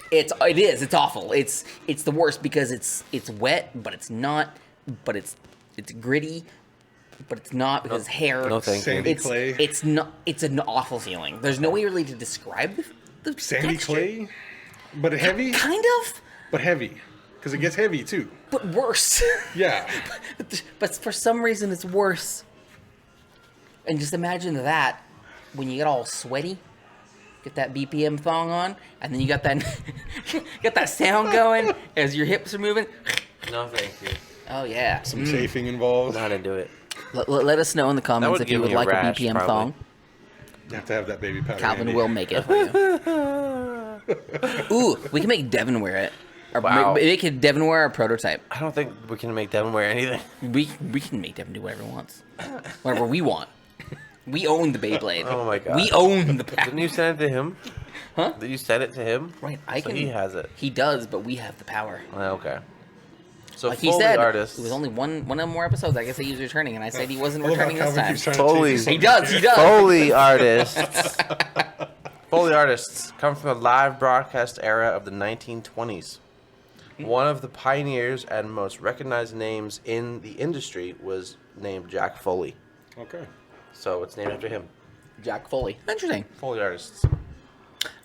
It is. It's awful. It's the worst because it's wet, but it's not. But it's gritty, but it's not because it's hair. No thank you. Sandy It's clay. It's not. It's an awful feeling. There's no way really to describe the Sandy texture. clay, but heavy. Kind of, But heavy, because it gets heavy too. but worse. Yeah. But for some reason, it's worse. And just imagine that when you get all sweaty, get that BPM thong on, and then you got that got that sound going as your hips are moving. No thank you. Oh yeah. Some chafing involved. Not into it. Let us know in the comments would if you give would me a like rash, a BPM probably. thong. You have to have that baby powder. Calvin handy. will make it for you. Ooh, we can make Devin wear it. Or Wow. make it Devin wear our prototype. I don't think we can make Devin wear anything. We can make Devin do whatever he wants. Whatever we want. We own the BeyBlade. Oh my God. We own the patent. Didn't you send it to him? Huh? Did you send it to him? Right, I So can. he has it. He does, but we have the power. Okay. So Like he Foley said, artists. it was only one of more episodes. I guess he was returning, and I said he wasn't I love how returning this Calvin time. keeps trying to Foley. change his He does. He does. Foley artists. Foley artists come from the live broadcast era of the 1920s. One of the pioneers and most recognized names in the industry was named Jack Foley. Okay. So it's named after him. Jack Foley. Interesting. Foley artists.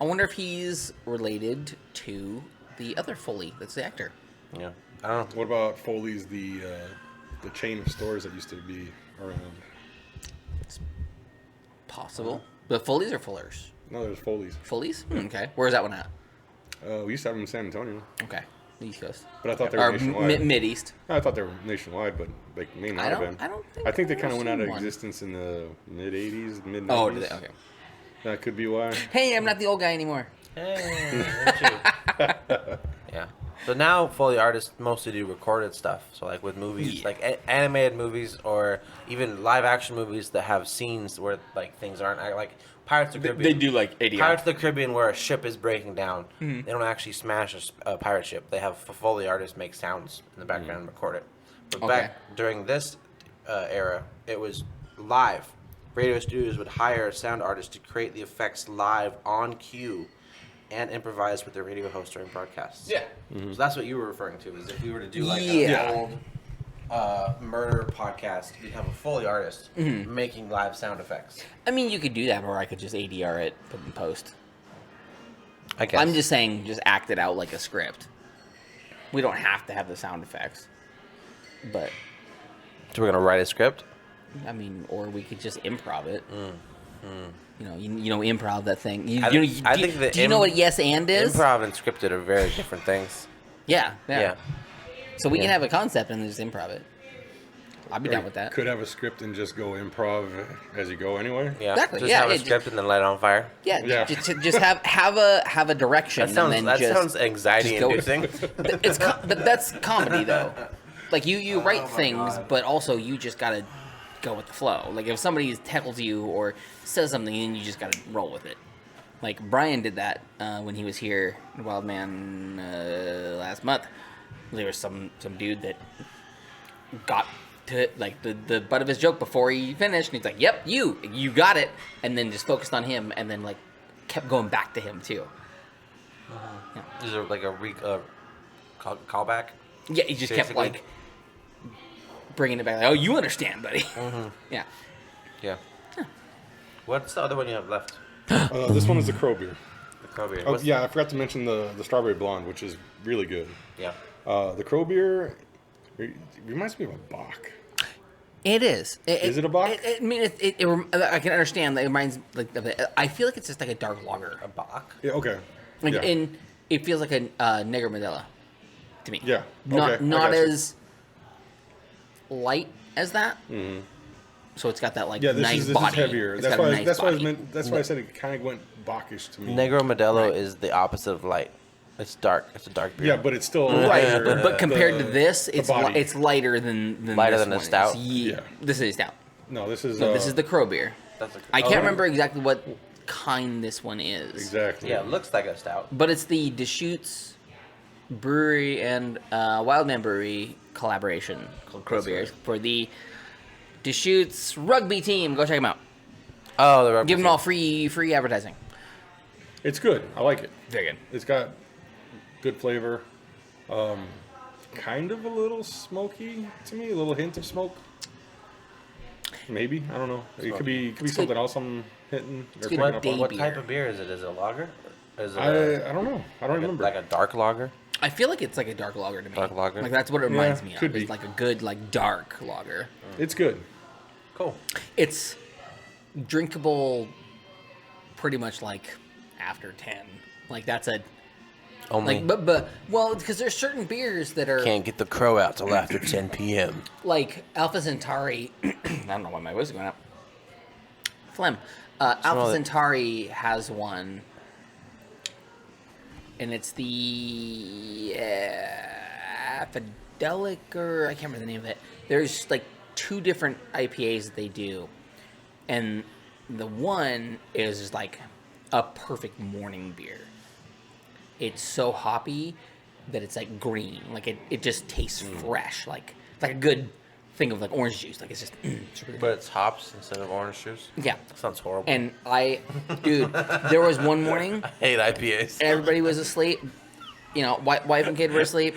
I wonder if he's related to the other Foley. That's the actor. Yeah. I don't know. What about Foley's, the chain of stores that used to be around? Possible. But Foley's or Fullers? No, there's Foley's. Foley's? Okay. Where's that one at? We used to have them in San Antonio, Okay. The East Coast. but I thought they were Or nationwide. Mid-East. I thought they were nationwide, but like may not have been. I don't think I think they I've kind of ever went out of seen one. existence in the mid '80s, mid '90s. Oh, did they? Okay. That could be why. Hey, I'm not the old guy anymore. Hey, aren't you? Yeah. So now Foley artists mostly do recorded stuff. So like with movies, Yeah. like animated movies or even live action movies that have scenes where like things aren't like Pirates of the Caribbean. They do like ADR. Pirates of the Caribbean where a ship is breaking down. Mm-hmm. They don't actually smash a pirate ship. They have Foley artists make sounds in the background and record it. But Okay. back during this era, it was live. Radio studios would hire sound artists to create the effects live on cue and improvise with the radio host during broadcasts. Yeah. So that's what you were referring to, is if we were to do like Yeah. an old murder podcast, we'd have a Foley artist making live sound effects. I mean, you could do that, or I could just ADR it, put it in post. I guess. I'm just saying, just act it out like a script. We don't have to have the sound effects. But, So we're gonna write a script? I mean, or we could just improv it. You know, you know, improv that thing. You, I you know, think- I do, think that do you know what yes and is? Improv and scripted are very different things. Yeah, yeah. Yeah. So we can Yeah. have a concept and just improv it. I'd be Or down you with that. Could have a script and just go improv as you go anyway. Yeah. Exactly, Just yeah, have a it- script and then light it on fire. Yeah, Yeah. just have a direction That sounds and then just sounds anxiety just go- inducing. but that's comedy though. Like you write my things, God. but also you just gotta go with the flow. Like if somebody tackles you or says something, then you just gotta roll with it. Like Brian did that when he was here in Wildman last month. There was some dude that got to like the butt of his joke before he finished, and he's like, "Yep, you got it," and then just focused on him, and then like kept going back to him too. Is there like a callback? Yeah, he just kept Basically. like bringing it back. Like, oh, you understand, buddy? Yeah. Yeah. What's the other one you have left? This one is the Crow beer. The Crow beer. Oh, What's- yeah, I forgot to mention the strawberry blonde, which is really good. Yeah. The Crow beer, It reminds me of a Bach. It is. Is it a Bach? I mean, I can understand that it reminds like of it. I feel like it's just like a dark lager. A Bach. Yeah, okay. Like, yeah. and it feels like a Negro Modelo to me. Yeah. Not Okay, I not got you. as light as that. Mm-hmm. So it's got that like Yeah, this nice is body. heavier. It's That's got a why. nice That's why I body. meant. That's why I said it kind of went Bachish to me. Negro Modelo Right. is the opposite of light. It's dark. It's a dark beer. Yeah, but it's still Right, lighter, but compared to this, the it's body. it's lighter than Lighter this than a one is. stout? Yeah. This is a stout. No, this is. No, this is the Crow beer. That's a, I can't Oh. remember exactly what kind this one is. exactly. yeah, it looks like a stout. But it's the Deschutes Brewery and Wildman Brewery collaboration called Crow That's Beer right. for the Deschutes rugby team. Go check them out. Oh, the Give them all free advertising. It's good. I like it. Very good. It's got good flavor. Kind of a little smoky to me. A little hint of smoke. Maybe, I don't know. It could be something else I'm hitting. Or good picking up day on. What beer. type of beer is it? Is it a lager? Is it I don't know. I don't remember. like a dark lager? I feel like it's like a dark lager to me. Dark lager? Like that's what it reminds me of. could be. It's like a good like dark lager. It's good. Cool. It's drinkable pretty much like after 10. Like that's a Only like but well because there's certain beers that are can't get the crow out till after 10 p.m. like Alpha Centauri. I don't know why my voice is going up. Phlegm. Alpha it. Centauri has one, and it's the Fidelic, or I can't remember the name of it. There's like 2 different IPAs that they do, and the one is just like a perfect morning beer. It's so hoppy that it's like green, like it just tastes fresh, like a good thing of like orange juice. Like it's just it's really But it's hops instead of orange juice. yeah. That sounds horrible. And dude, there was one morning, I hate IPAs. everybody was asleep. You know, wife and kid were asleep.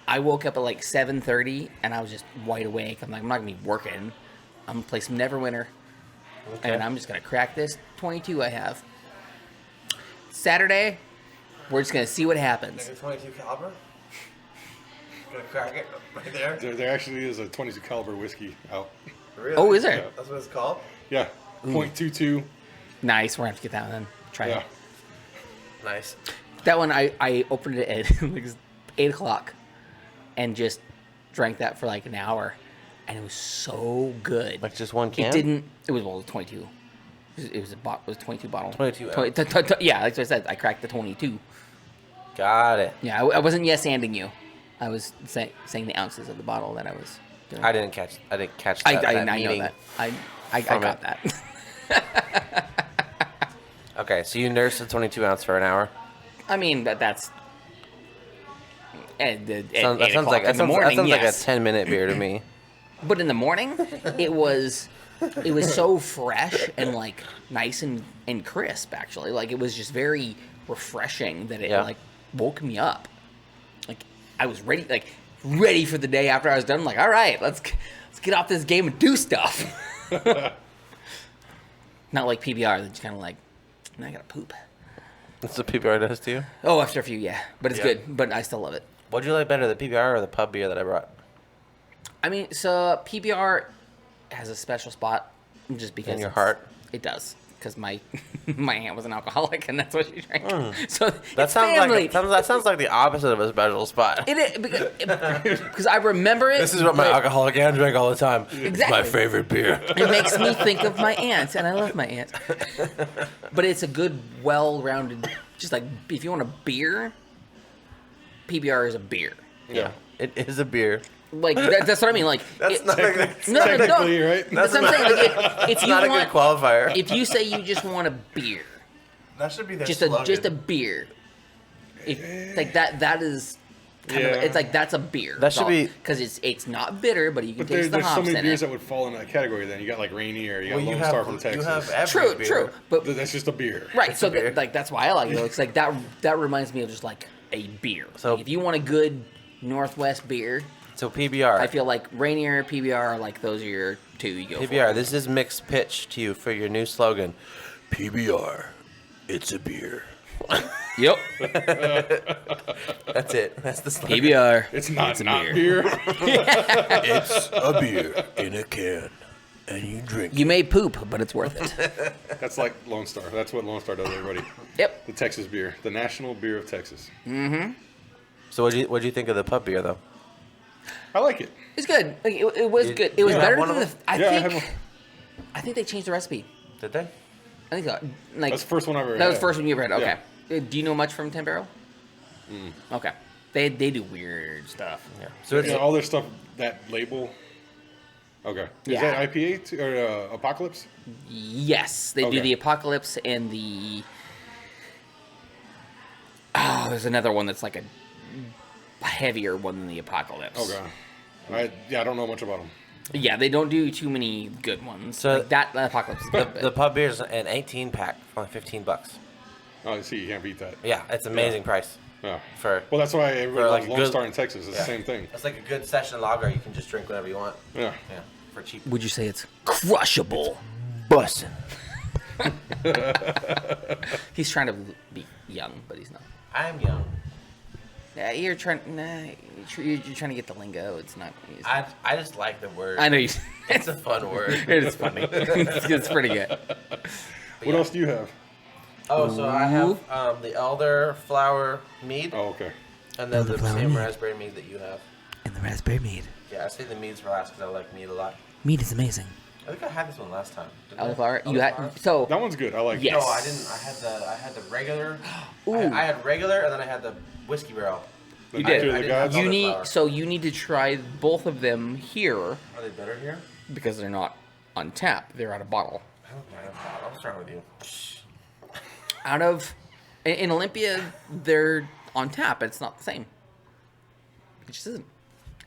I woke up at like 7:30, and I was just wide awake. I'm like, I'm not gonna be working. I'm gonna play some Neverwinter, and I'm just gonna crack this 22 I have. Saturday, we're just gonna see what happens. 22 caliber. Gonna crack it right there. There actually is a 22 caliber whiskey out. Really? Oh, is there? Yeah. That's what it's called. Yeah, .22. Nice. We're gonna have to get that one then. Try Yeah, it. Nice. That one I opened it at like 8 o'clock, and just drank that for like an hour, and it was so good. Like just one can. It didn't. It was 22. It was a 22 bottle. 22 Yeah, like I said, I cracked the 22. Got it. Yeah, I wasn't yes-anding you. I was saying the ounces of the bottle that I was doing. I didn't catch that. I that know meeting. that. I from got it. that. Okay, so you nursed a 22 ounce for an hour. I mean, that's at That 8 sounds o'clock like in the morning. that sounds like a Yes. 10-minute beer to me. But in the morning, it was so fresh and like nice and crisp. Actually, like it was just very refreshing that it Yeah. like woke me up. Like I was ready for the day after I was done. I'm like, all right, let's get off this game and do stuff. Not like PBR that's kind of like, I gotta poop. That's what PBR does to you. Oh, after a few, yeah, but it's Yeah. good. But I still love it. What'd you like better, the PBR or the pub beer that I brought? I mean, so PBR has a special spot just because In your it's- heart? It does, because my aunt was an alcoholic, and that's what she drank. So That it's sounds family. that sounds like the opposite of a special spot. It is because I remember it. This is what my but alcoholic aunt drank all the time. It's Exactly. my favorite beer. It makes me think of my aunt, and I love my aunt. But it's a good, well-rounded. Just like if you want a beer, PBR is a beer. Yeah, it is a beer. Like that's what I mean. Like That's not a good, no, technically, right? That's what I'm saying. Like if you not a want, good qualifier. if you say you just want a beer, That should be their just a beer, like that is. Kind of, Yeah. it's like that's a beer. That should be- because it's not bitter, but you can But taste the there's so hops many in beers it. that would fall in that category. Then you got like Rainier, you got Well, Lone Star from Texas. You have every beer. True, but That's just a beer. right. It's So a beer. like that's why I like it. It's like that reminds me of just like a beer. So- Like, if you want a good Northwest beer, So PBR. I feel like Rainier, PBR, like those are your two. You go PBR. for. This is Mick's pitch to you for your new slogan. PBR. It's a beer. Yep. That's it. That's the slogan. PBR. It's not a beer. It's a beer in a can, and you drink. You may poop, but it's worth it. That's like Lone Star. That's what Lone Star does, everybody. Yep. The Texas beer. The national beer of Texas. So what'd you think of the pub beer though? I like it. It's good. Like, it was good. It you was have better one than of the. them? I have I think they changed the recipe. Did they? I think so. Like That's the first one I ever had. that was the first one you ever had. Okay. Yeah. Do you know much from 10 Barrel? Okay. They do weird stuff. Yeah. So it's all their stuff, that label. Okay. Is Yeah. that IPA or Apocalypse? Yes, they do Okay. the Apocalypse and the. Oh, there's another one that's like a heavier one than the Apocalypse. Okay. I don't know much about them. Yeah, they don't do too many good ones. So- Like that Apocalypse. is good, the pub beer is an 18 pack for only $15. Oh, I see. You can't beat that. Yeah, it's an amazing price Yeah. for. Well, that's why everybody For, loves like, Lone good- Star in Texas. It's Yeah. the same thing. It's like a good session lager. You can just drink whenever you want. Yeah. Yeah, for cheap. Would you say it's crushable? Bussin. He's trying to be young, but he's not. I'm young. Yeah, you're trying. Nah, you're trying to get the lingo. It's not. I just like the word. I know you. It's a fun word. It is funny. It's pretty good. What else do you have? Oh, so I have the elderflower mead, Oh, okay. and then the Elderflower same mead. raspberry mead that you have. And the raspberry mead. Yeah, I say the mead's for last because I like mead a lot. Mead is amazing. I think I had this one last time. didn't I? Elderflower. You Elderflower? had so. That one's good. I like Yes. it. No, I didn't. I had the regular. Ooh. I had regular, and then I had the whiskey barrel. The You Nectar did. of I the didn't have Gods. you- You Elderflower. need so you need to try both of them here Are they better here? because they're not on tap. They're out of bottle. I don't know. What's wrong with you? Out of in Olympia, they're on tap. It's not the same. It just isn't.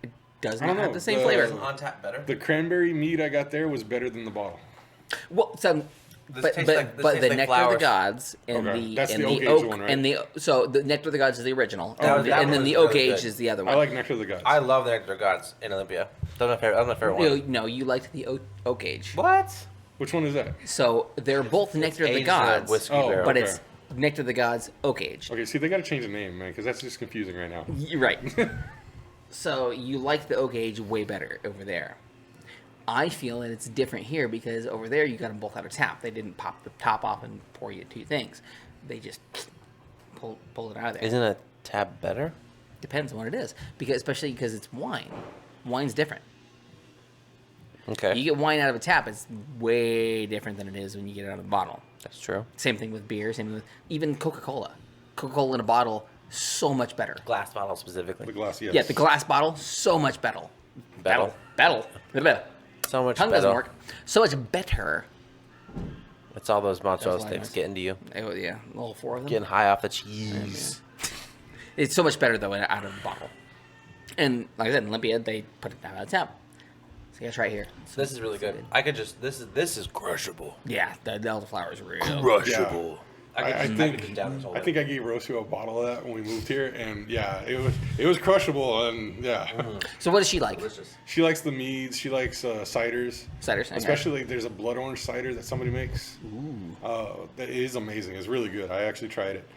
It does I not don't have know. the same The- flavor. Isn't on tap better? The cranberry mead I got there was better than the bottle. Well, so, This but tastes but, like- this but tastes the like nectar of the flowers. gods and Okay. the That's and the the oak aged oak one, right? and the so the nectar of the gods is the original, That and, was- that and then one the was oak really aged good. is the other I one. like Nectar of the Gods. I love the Nectar Gods in Olympia. That's my favorite. That's my favorite one. No, you liked the oak age. What? Which one is that? So they're both nectar of the Aged in a gods, whiskey Oh, barrel. but okay. it's nectar of the gods oak aged. Okay, see, they got to change the name, man, because that's just confusing right now. You're right. So you like the oak age way better over there. I feel that it's different here because over there you got them both out of tap. They didn't pop the top off and pour you two things. They just pulled it out of there. Isn't a tab better? Depends on what it is, because especially because it's wine. Wine's different. Okay. You get wine out of a tap, it's way different than it is when you get it out of the bottle. That's true. Same thing with beer. Same with even Coca-Cola. Coca-Cola in a bottle, so much better. Glass bottle specifically. The glass, yes. Yeah, the glass bottle, so much better. Battle. Battle. So much Tongue better. doesn't work. So much better. It's all those mozzarella That's sticks nice. getting to you. Oh, yeah, all four of them. Getting high off the cheese. It's so much better though out of the bottle. And like I said, in Olympia, they put it out of the tap. So you gotta try it here. So This is really good. I could just this is crushable. yeah, the elderflower is real. Crushable. I could think just down this whole I think I gave Rocio a bottle of that when we moved here, and yeah, it was crushable, and yeah, So what does she like? delicious. she likes the meads, she likes ciders, Ciders. Okay. especially like, there's a blood orange cider that somebody makes. That is amazing. It's really good. I actually tried it.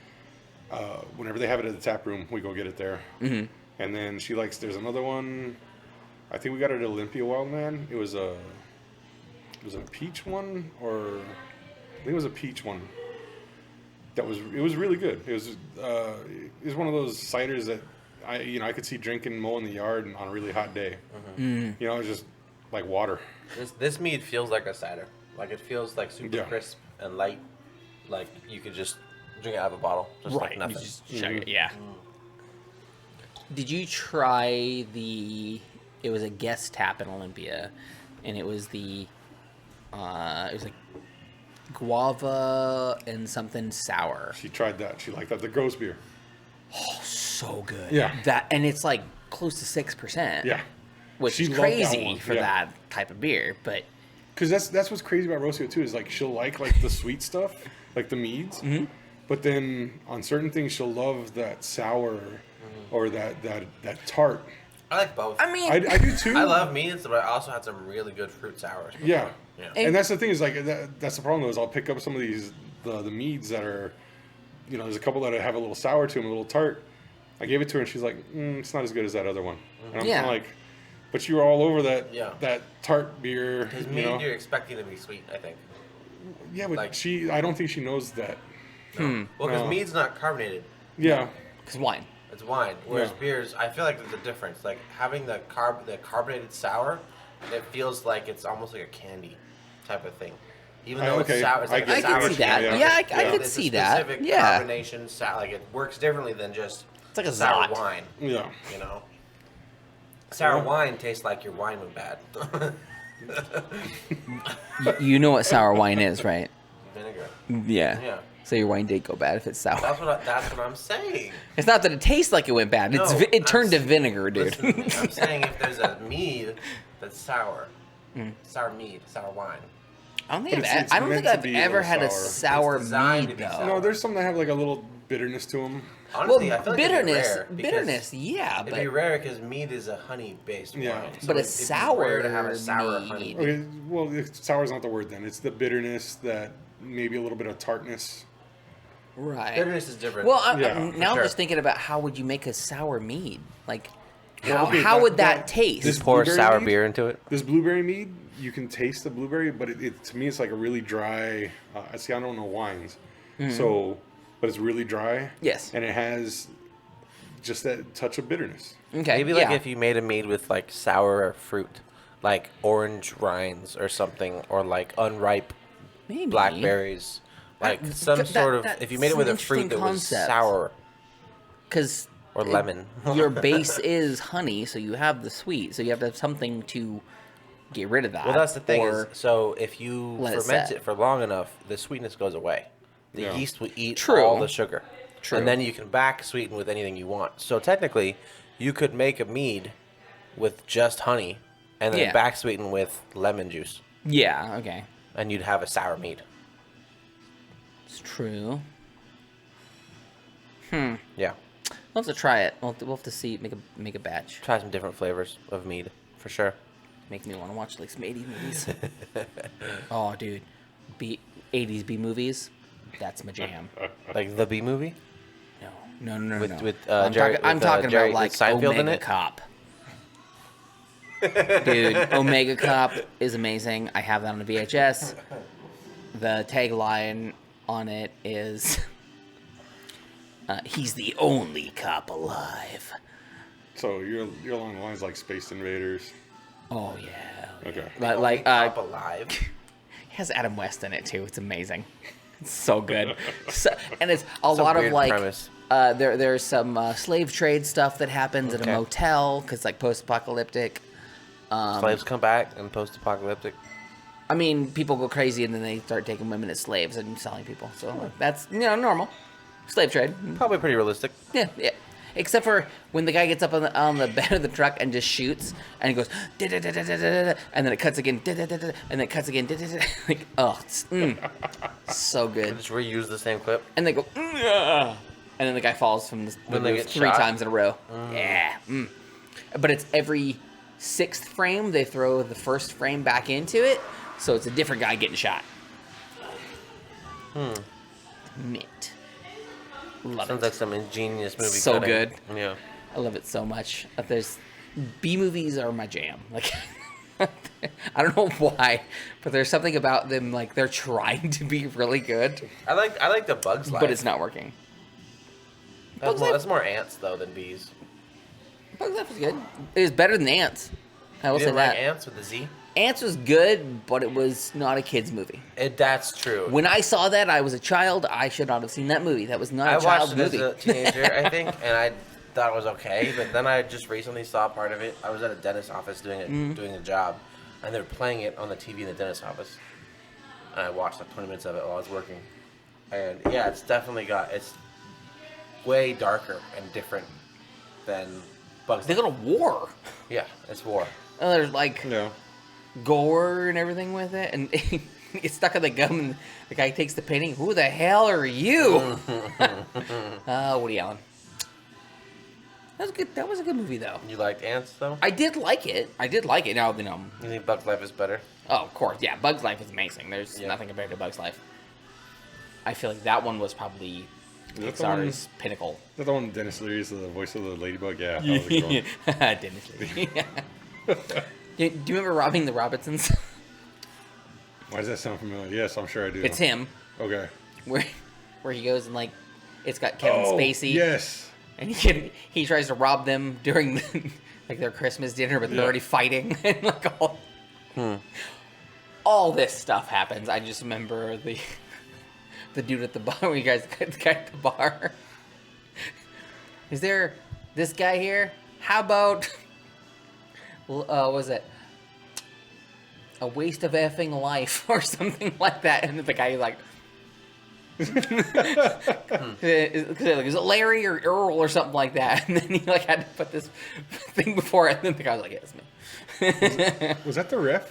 Whenever they have it at the tap room, we go get it there. Mm-hmm. And then she likes. There's another one. I think we got it at Olympia Wildman. It was a peach one, or I think it was a peach one. It was really good. It was one of those ciders that I could see drinking mowing the yard on a really hot day. You know, it's just like water. This mead feels like a cider. Like it feels like super Yeah. crisp and light. Like you could just drink it out of a bottle, just like Right. nothing. You just chug it. Yeah. Did you try the? It was a guest tap in Olympia, and it was the. It was like guava and something sour. She tried that. She liked that. The ghost beer. So good. Yeah. That and it's like close to 6%. Yeah. Which She is loved that crazy one, for yeah. that type of beer, but Because that's what's crazy about Rocio too, is like she'll like the sweet stuff, like the meads, but then on certain things she'll love that sour or that tart. I like both. I mean, I do too. I love meads, but I also had some really good fruit sours. before. Yeah. Yeah. And that's the thing is like that's the problem though, is I'll pick up some of these the meads that are there's a couple that have a little sour to them, a little tart. I gave it to her, and she's like, it's not as good as that other one. And I'm kind of like, but you were all over that tart beer. Because mead, you're expecting to be sweet, I think. Yeah, but like, I don't think she knows that. No. Well, because mead's not carbonated. Yeah. It's wine. It's wine. Whereas beers, I feel like there's a difference. Like having the carbonated sour, it feels like it's almost like a candy type of thing. Even though it's sour, it's like I could see that. I could see that. Specific carbonation, like it works differently than just it's like a sour Zot. wine. Yeah. Sour wine tastes like your wine went bad. You know what sour wine is, right? Vinegar. Yeah. Yeah. So your wine did go bad if it's sour. That's what I'm saying. It's not that it tastes like it went bad. No, It turned to vinegar, dude. Listen to me. I'm saying if there's a mead that's sour, sour mead, sour wine. I don't think But I don't meant think to I've be a ever little had a sour. sour It's designed mead to be though. sour. No, there's some that have like a little bitterness to them. Honestly, Well, I feel like bitterness, yeah, it'd but be rare because mead is a honey-based Yeah. wine. So But a it'd be sour rare to have a sour mead. honey. Okay, well, sour's not the word then. It's the bitterness, that maybe a little bit of tartness. right. Bitterness is different. Well, now I'm sure. just thinking about how would you make a sour mead? Like, Well, okay, how would that this taste? pour blueberry sour mead? beer into it. This blueberry mead, you can taste the blueberry, but to me, it's like a really dry. I don't know wines, so but it's really dry. Yes. and it has just that touch of bitterness. Okay, Maybe like if you made a mead with like sour fruit, like orange rinds or something, or like unripe Maybe. blackberries, like some that- sort of. that's If you made it an with a interesting fruit that was concept. sour because or lemon. your base is honey, so you have the sweet, so you have to have something to get rid of that. Well, that's the thing. or- Is, so if you let it ferment set. it for long enough, the sweetness goes away. The Yeah. yeast will eat True. all the sugar. True. And then you can back sweeten with anything you want. So technically, you could make a mead with just honey, and then Yeah. back sweeten with lemon juice, yeah, okay, and you'd have a sour mead. it's true. Yeah. We'll have to try it. We'll have to see. Make a batch. Try some different flavors of mead for sure. Make me want to watch like some 80s movies. Oh, dude, 80s B movies. That's my jam. Like the B movie. No. With I'm Jerry, talking, I'm talking Jerry, about like with Seinfeld in Omega it. Cop. Dude, Omega Cop is amazing. I have that on a VHS. The tagline on it is, "He's the only cop alive." So you're along the lines like Space Invaders. Oh yeah. Okay. Like Cop alive. it has Adam West in it too. It's amazing. It's so good. And it's a lot of weird like premise. there's some slave trade stuff that happens at a Okay. motel because like post-apocalyptic. Slaves come back and post-apocalyptic. I mean, people go crazy and then they start taking women as slaves and selling people. So like, that's normal. Slave trade. Probably pretty realistic. Yeah. Except for when the guy gets up on the bed of the truck and just shoots, and he goes, "Da-da-da-da-da-da-da," and then it cuts again, "Da-da-da-da-da," and then it cuts again, "Da-da-da-da." Like, oh, it's so good. Just reuse the same clip. And they go, "Yeah," and then the guy falls from the When they roof get 3 shot. times in a row. Yeah. But it's every 6th frame they throw the first frame back into it, so it's a different guy getting shot. Mint. Love Sounds it. like some ingenious movie. So cutting. good. Yeah. I love it so much. There's B movies are my jam. Like I don't know why, but there's something about them like they're trying to be really good, I like the Bugs Life. but it's not working. That's more ants though than bees. Bugs Life was good. It was better than Ants. I will You say didn't that. like ants with the Z? Ants was good, but it was not a kids movie. That's true. When I saw that, I was a child. I should not have seen that movie. That was not I a watched child's it movie. as a teenager, I think, and I thought it was okay. But then I just recently saw part of it. I was at a dentist office doing a job, and they were playing it on the TV in the dentist office. And I watched like 20 minutes of it while I was working. And yeah, it's way darker and different than Bugs. They go to war. Yeah, it's war. And there's like Yeah. gore and everything with it, and he gets stuck in the gum, and the guy takes the painting. Who the hell are you? Woody Allen. That was good. That was a good movie, though. You liked ants though? I did like it. Now, You think Bugs Life is better? oh, of course, yeah. Bugs Life is amazing. There's Yeah. nothing compared to Bugs Life. I feel like that one was probably Is that the one- BEXAR's pinnacle. Is that the one Dennis Leary is the voice of the ladybug? Yeah. That was a good one. Dennis Leary. Do you remember Robbing the Robinsons? Why does that sound familiar? Yes, I'm sure I do. It's him, Okay. where he goes and like, it's got Kevin Spacey. Yes. And he tries to rob them during like their Christmas dinner, but they're already fighting and like all this stuff happens. I just remember the dude at the bar. When you guys, the guy at the bar. Is there this guy here? How about was it a waste of effing life or something like that? And the guy like. Is it Larry or Earl or something like that? And then he like had to put this thing before it, and then the guy was like, "Yeah, it's me." Was that the ref?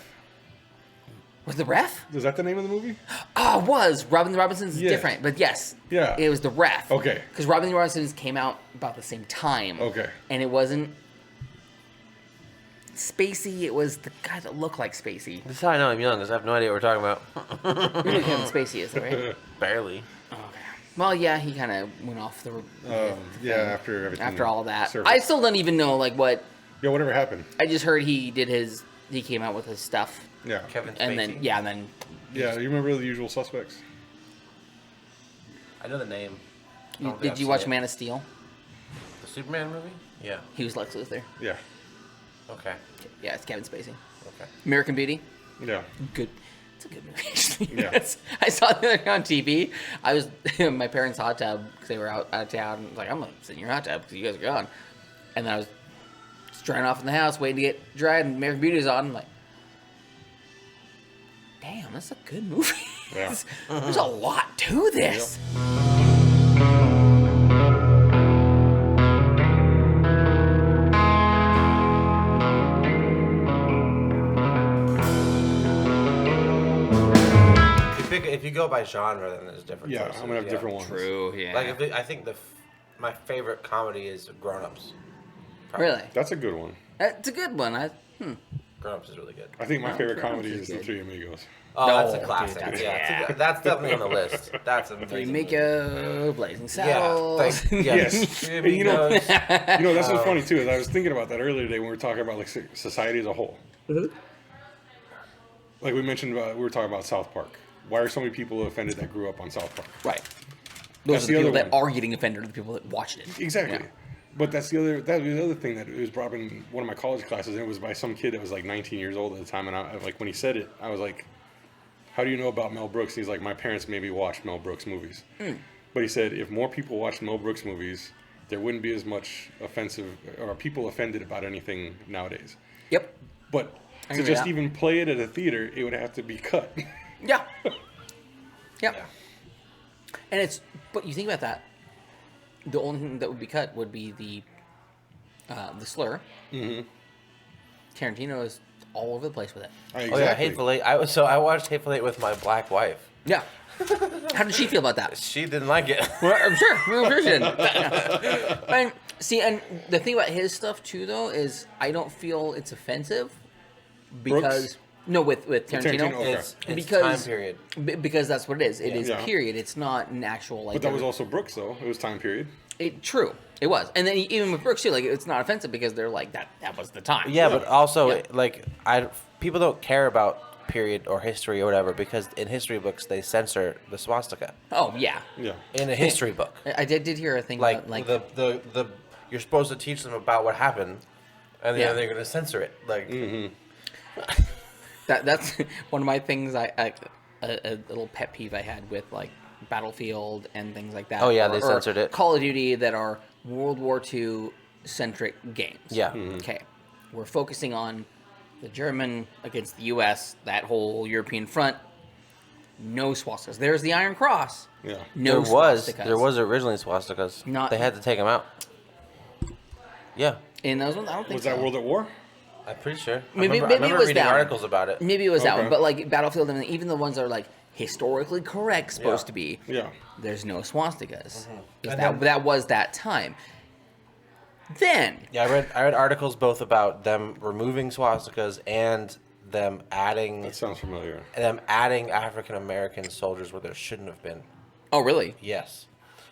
Was the ref? Was that the name of the movie? Oh, it was. Robin the Robinsons is Yes. different, but yes. Yeah. It was the ref. Okay. Because Robin the Robinsons came out about the same time. Okay. And it wasn't Spacey, it was the guy that looked like Spacey. This is how I know I'm young, because I have no idea what we're talking about. You know who Kevin Spacey is, right? Barely. Okay. Well, yeah, he kind of went off the Yeah, after everything. after all of that. surfaced. I still don't even know like what. Yeah, whatever happened. I just heard he came out with his stuff, Yeah. Kevin Spacey. and then Yeah, you remember The Usual Suspects? I know the name. I don't think did I've you seen watch it. Man of Steel? The Superman movie? Yeah. He was Lex Luthor. Yeah. Okay. Yeah, it's Kevin Spacey. Okay. American Beauty. Yeah. Good. It's a good movie. Actually. Yeah. I saw it the other day on TV. I was in my parents' hot tub because they were out of town. I was like, I'm gonna sit in your hot tub because you guys are gone. And then I was just drying off in the house, waiting to get dried, and American Beauty was on. I'm like, damn, that's a good movie. Yeah. There's a lot to this. If you go by genre, then there's different. Yeah, choices, I'm gonna have different ones. True. Yeah. Like I think my favorite comedy is Grown Ups. Really, That's a good one. it's a good one. Grown Ups is really good. I think my No, favorite Grown Ups comedy is is The good. Three Amigos. Oh, No, that's a dude, classic. that's- yeah, that's definitely on the list. That's an Three amazing. Mako, Blazing Yeah, Saddles. thank, Yes. Three And you know, Amigos. that's what's funny too. Is I was thinking about that earlier today when we were talking about like society as a whole. Like we mentioned, we were talking about South Park. Why are so many people offended that grew up on South Park? Right. Those That's are the the people other that one. are getting offended, are the people that watched it. Exactly. Yeah. But that's the other thing that it was brought up in one of my college classes, and it was by some kid that was like 19 years old at the time. And I like when he said it, I was like, "How do you know about Mel Brooks?" And he's like, "My parents maybe watched Mel Brooks movies." But he said if more people watched Mel Brooks movies, there wouldn't be as much offensive or people offended about anything nowadays. Yep. But I to agree just with that. even play it at a theater, it would have to be cut. Yeah. Yep. Yeah. And but you think about that. The only thing that would be cut would be the slur. Mm-hmm. Tarantino is all over the place with it. Exactly. Oh yeah, Hateful Eight. I watched Hateful Eight with my black wife. Yeah. How did she feel about that? She didn't like it. Well, I'm sure. She didn't. And see, and the thing about his stuff too, though, is I don't feel it's offensive because Brooks? no, with Tarantino, Tarantino, okay. It's because time period. because that's what it is. It is Yeah. period. It's not an actual like. But that was also Brooks, though. It was time period. True. It was, and then even with Brooks too, like it's not offensive because they're like that. That was the time. Yeah, but also Yeah. like people don't care about period or history or whatever because in history books they censor the swastika Oh yeah. Yeah. in a history book. I did hear a thing Like about like the you're supposed to teach them about what happened, and then Yeah. they're gonna censor it. Like that's one of my things. A little pet peeve I had with like Battlefield and things like that. Oh, yeah, they censored it. Call of Duty that are World War II centric games. Yeah. Okay, we're focusing on the German against the U.S. That whole European front. No swastikas. There's the Iron Cross. Yeah. No swastikas. there was originally swastikas. Not- They had to take them out. Yeah, in those ones. I don't think Was so. that World at War? I'm pretty sure. Maybe I it remember was reading that one. articles about it. Maybe it was that Okay. one, but like Battlefield, and even the ones that are like historically correct, supposed Yeah. to be. Yeah. There's no swastikas. And That was that time. Then Yeah, I read articles both about them removing swastikas and them adding That sounds familiar. African American soldiers where there shouldn't have been. oh really? Yes.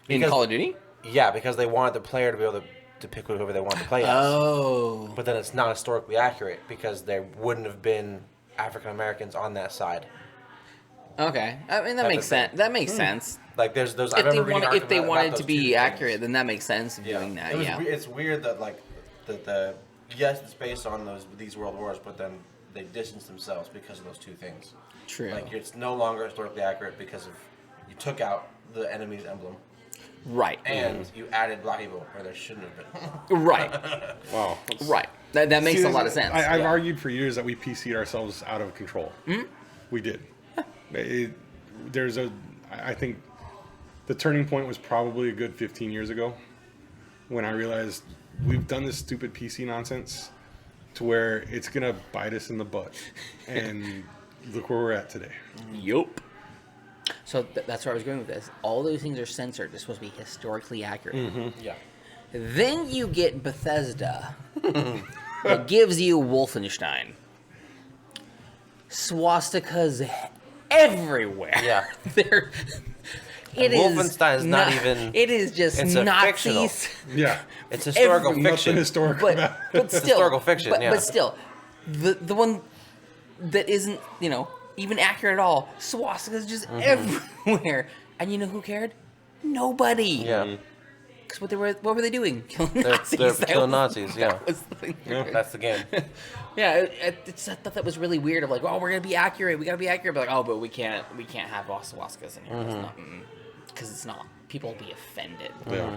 In Call of Duty? Yeah, because they wanted the player to be able to pick whoever they wanted to play as. Oh. But then it's not historically accurate because there wouldn't have been African Americans on that side. Okay. I mean, that Type makes of thing. sense. That makes sense. Like there's those. If they wanted to be accurate, then that makes sense of doing that. It's weird that like the yes, it's based on these world wars, but then they distance themselves because of those two things. True. Like it's no longer historically accurate because of you took out the enemy's emblem Right. and you added black people where there shouldn't have been. Right. Wow. Right. That makes a lot of sense. I've argued for years that we PC'd ourselves out of control. We did. I think the turning point was probably a good 15 years ago when I realized we've done this stupid PC nonsense to where it's going to bite us in the butt. And look where we're at today. Yup. So that's where I was going with this. All those things are censored. They're supposed to be historically accurate. Yeah. Then you get Bethesda. That gives you Wolfenstein. Swastikas everywhere. Yeah. It Wolfenstein is not even. It is just It's a Nazis. Yeah. It's historical Every- Nothing fiction. historical about it. But still, historical fiction, yeah. But still, the one that isn't even accurate at all. Swastikas just everywhere, and you know who cared? Nobody. Yeah. Because what were they doing? Killing Nazis. They're That killing was- Nazis. Yeah. that was the thing. That's the game. Yeah, I thought that was really weird. Of like, oh, we're gonna be accurate. We gotta be accurate. But like, oh, but we can't have swastikas in here. Because it's not. People will be offended. Yeah.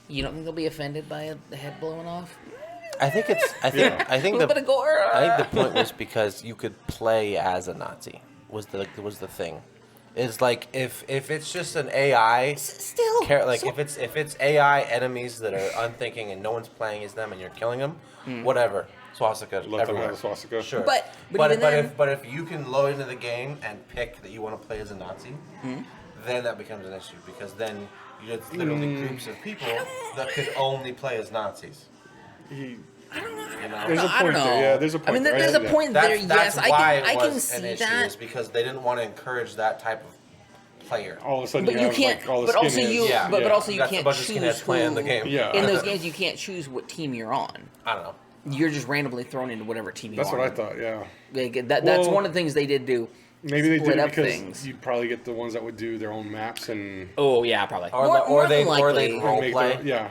You don't think they'll be offended by the head blowing off? I think it's. I think A little bit of gore. I think the point was because you could play as a Nazi was the thing. Is like if it's just an AI Still, if it's AI enemies that are unthinking and no one's playing as them and you're killing them, whatever. Swastika Let them everywhere. have a swastika. Sure. But even then- if you can load into the game and pick that you want to play as a Nazi, then that becomes an issue because then it's literally groups of people that could only play as Nazis. You know? There's a I don't point know. there. Yeah, there's a point. I mean, there. there's I a see that. point there. That's Yes, why I it can was an see issue that. is because they didn't want to encourage that type of player. All of a sudden, But you have, can't. Like, all the But also skinheads. you. Yeah. But also you That's a can't bunch of choose skinheads playing the game. Yeah. In those games, you can't choose what team you're on. I don't know. You're just randomly thrown into whatever team you are. That's what I thought. Yeah. That's Well, one of the things they did do. Maybe they Split did it up because things. you'd probably get the ones that would do their own maps and Oh yeah, probably. Or they likely. role make play their, yeah.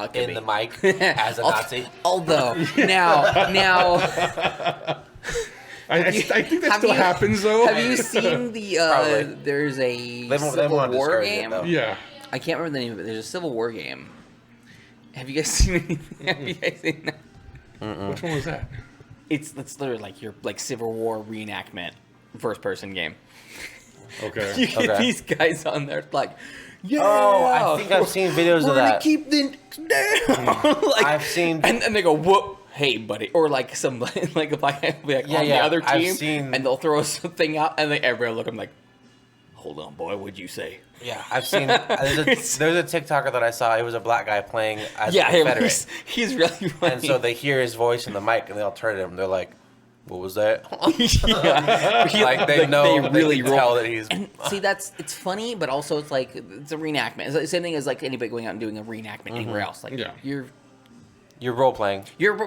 Could in be. the mic as a Nazi. Although now I think that have still you- happens though. have you seen the? Probably. There's a They Civil wanna War discourage it, game. though. Yeah. I can't remember the name of it. There's a Civil War game. Have you guys seen anything? Have you guys seen that? Which one was that? It's literally like your Civil War reenactment first person game. Okay. You get Okay. these guys on there like, yeah. Oh, I think I've seen videos we're of gonna that. keep the down. Like, I've seen- and they go, whoop, hey buddy, or like somebody like a black guy will be like Yeah, on yeah, the other I've team, seen- and they'll throw something out, and everybody will look at them like, hold on, boy, what'd you say? Yeah, I've seen. There's a TikToker that I saw. It was a black guy playing as a Yeah, Confederate, he's really funny. and so they hear his voice in the mic, and they all turn to him. They're like, "What was that?" yeah. Like they know, they really can roll. tell that he's. And see, it's funny, but also it's like it's a reenactment. It's the same thing as like anybody going out and doing a reenactment anywhere else. Like Yeah. You're role playing. you're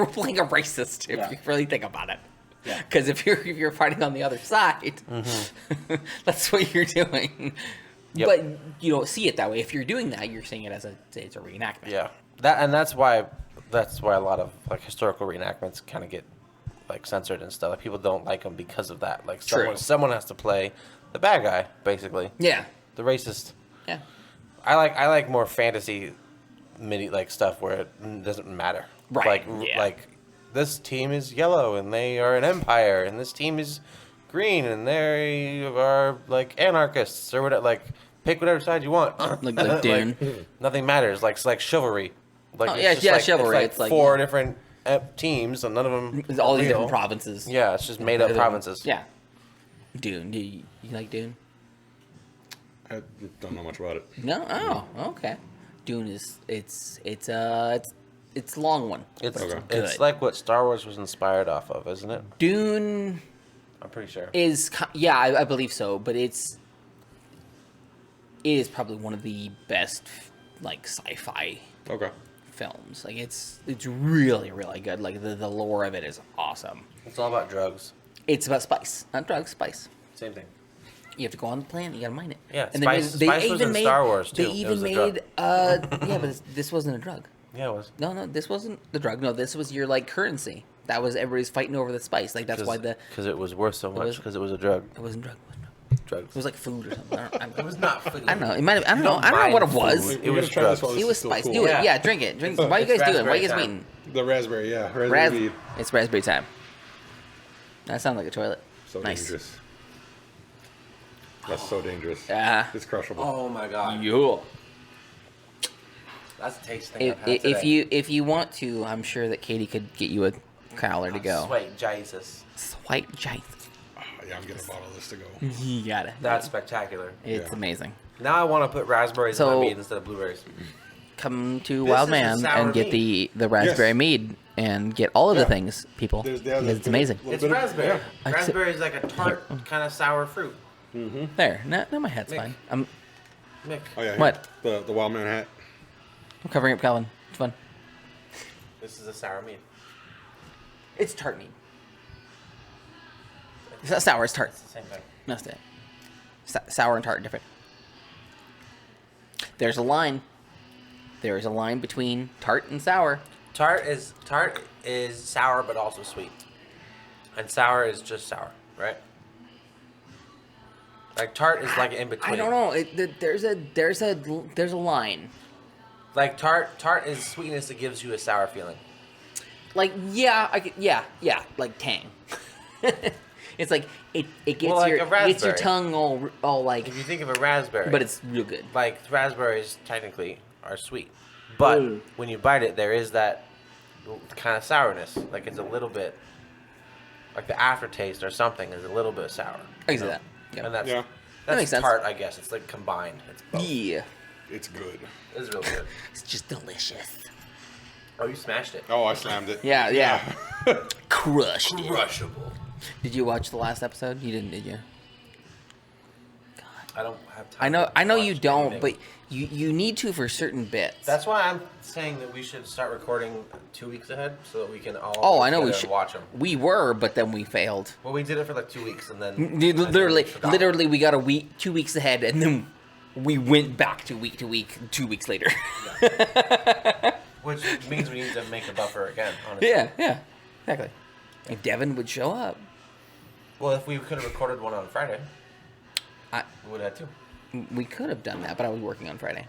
playing a racist if Yeah. you really think about it. Yeah. Because if you're fighting on the other side, that's what you're doing. Yep. But you don't see it that way. If you're doing that, you're seeing it as it's a reenactment. Yeah, that's why a lot of like historical reenactments kind of get like censored and stuff. Like people don't like them because of that. Like True. someone has to play the bad guy, basically. Yeah. The racist. Yeah. I like more fantasy mini like stuff where it doesn't matter. Right, Like yeah. like this team is yellow and they are an empire, and this team is green and they are like anarchists or whatever. Like pick whatever side you want. Like Dune. Nothing matters. Like it's like chivalry. Like Oh, it's yeah, just yeah, like, chivalry. It's like four different teams and none of them. There's all these real. different provinces. Yeah, it's just made up provinces. Yeah. Dune. Do you like Dune? I don't know much about it. No. Oh, okay. Dune is it's a long one. It's Okay. it's Good. like what Star Wars was inspired off of, isn't it? Dune I'm pretty sure. is I believe so, but it's is probably one of the best like sci-fi Okay. films. Like it's really really good. Like the lore of it is awesome. It's all about drugs. It's about spice, not drugs, spice. Same thing. You have to go on the planet. You gotta mine it. Yeah, and spice was in Star Wars, too. They It even was a made. drug. Yeah, but this wasn't a drug. Yeah, it was. No, this wasn't the drug. No, this was your like currency. That was everybody's fighting over the spice. Like that's why Because it was worth so much. was- Because it was a drug. it wasn't drug. Drugs. It was like food or something. It was not food. I don't know. It might have. I don't know. I don't know what it was. It was drugs. It was spice. Do it. Yeah. Yeah, drink it. Drink. Why are you guys doing? Why are you guys raspberry waiting? The raspberry, yeah. Raspberry mead. It's raspberry time. That sounds like a toilet. So Nice. dangerous. That's so dangerous. Yeah. It's crushable. Oh my god. Yeah. That's the taste thing I've had If today. if you want to, I'm sure that Katie could get you a crowler to go. Sweet Jesus. Swipe giant. Oh, yeah, I'm getting a bottle of this to go. You got it. That's spectacular. It's Yeah. amazing. Now I want to put raspberries So- in my mead instead of blueberries. Come to This Wild is a Man sour and get mead. the raspberry Yes. mead and get all of the Yeah. things, people. There's Because it's amazing. It's raspberry. Yeah. Raspberry is like a tart, kind of sour fruit. There. No, my hat's Mick. fine. I'm Mick. Oh, yeah. What? Here. The Wildman hat. covering up Calvin. It's fun. This is a sour mead. It's tart mead. It's not sour. It's tart. It's the same thing. No, it's not. Sour and tart are different. There's a line. There is a line between tart and sour. Tart is sour but also sweet, and sour is just sour, right? Like tart is like in between. I don't know. There's a line. Like tart is sweetness that gives you a sour feeling. Like yeah, like tang. It's like it gets Well, like a your raspberry. tongue all like, If you think of a raspberry, but it's real good. like raspberries technically are sweet, but when you bite it, there is that kind of sourness. Like it's a little bit, like the aftertaste or something is a little bit sour. I can see that. Yeah. And that's Yeah. that's makes sense. tart, I guess. It's like combined. It's both. Yeah, It's good. It's real good. it's just delicious. Oh, you smashed it. Oh, I slammed it. Yeah. Crushed it. Crushable. Did you watch the last episode? You didn't, did you? I don't have time. I know to you watch don't, anything. but you need to for certain bits. That's why I'm saying that we should start recording 2 weeks ahead so that we can all. Oh, get I know we together and should watch them. We were, but then we failed. Well, we did it for like 2 weeks and then Literally, we got 2 weeks ahead, and then we went back to week 2 weeks later. which means we need to make a buffer again. Honestly. yeah, exactly. If Devin would show up, Well, if we could have recorded one on Friday, I we would have had two. we could have done that, but I was working on Friday.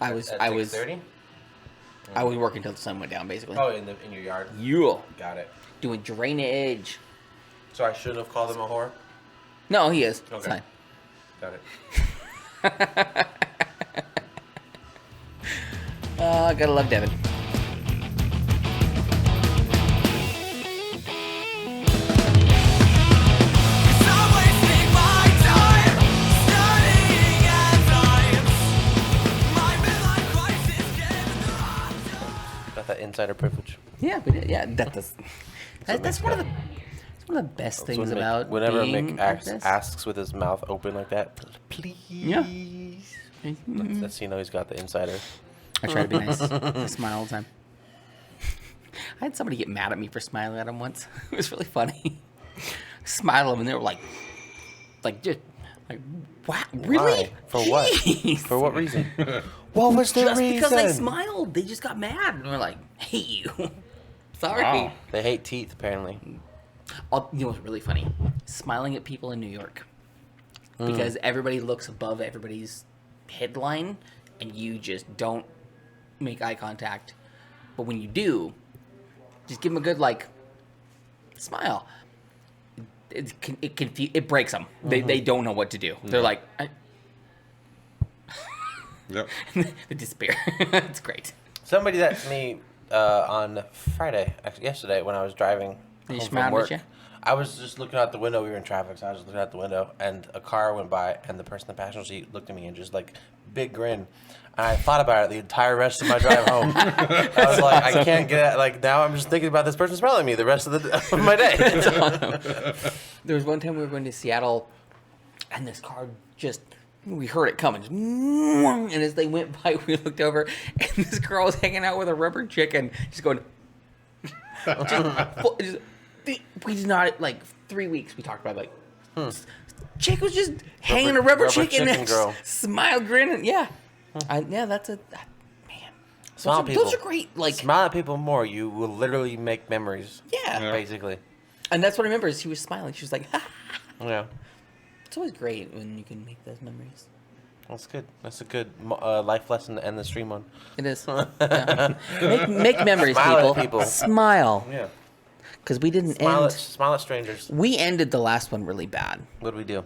I was At I was 6:30? I was working till the sun went down, basically. Oh, in your yard. Yeah, Got it. doing drainage. So I shouldn't have called him a whore. No, he is. It's Okay. fine. Got it. Gotta love Devin. Got that insider privilege. Yeah, we did. Yeah, that's one of the best things about whenever being Mick like this. asks with his mouth open like that, please. Yeah. That's he's got the insider. I try to be nice. I smile all the time. I had somebody get mad at me for smiling at them once. It was really funny. Smile at them, and they were like, just like, wow, really? Why? For what? Jeez. For what reason? What was the Just reason? because they smiled, they just got mad, and we're like, hate you. Sorry. Wow. They hate teeth, apparently. You know what's really funny? Smiling at people in New York. Because everybody looks above everybody's headline, and you just don't make eye contact. But when you do, just give them a good, smile. It breaks them. They don't know what to do. They're like, Yep. they despair. It's great. Somebody that to me on Friday, actually yesterday, when I was driving You home smiled from at work, you? I was just looking out the window. We were in traffic, so I was just looking out the window, and a car went by, and the person in the passenger seat looked at me and just big grin. And I thought about it the entire rest of my drive home. I was like, I can't get now. I'm just thinking about this person smiling at me the rest of my day. There was one time we were going to Seattle, and this car just We heard it coming. And as they went by, we looked over, and this girl was hanging out with a rubber chicken, just going. We did not, like, 3 weeks we talked about, like, chick was just hanging a rubber chicken and girl. smile, grinning. Yeah. Yeah, that's a, man. Smile people. Those are great. Like, Smile at people more. You will literally make memories. yeah. Basically. And that's what I remember is she was smiling. She was like, ha. Yeah. It's always great when you can make those memories. That's good. That's a good life lesson to end the stream on. It is. Yeah. Make memories, Smile at people. people. Smile. Yeah. Because we didn't Smile at strangers. We ended the last one really bad. What did we do?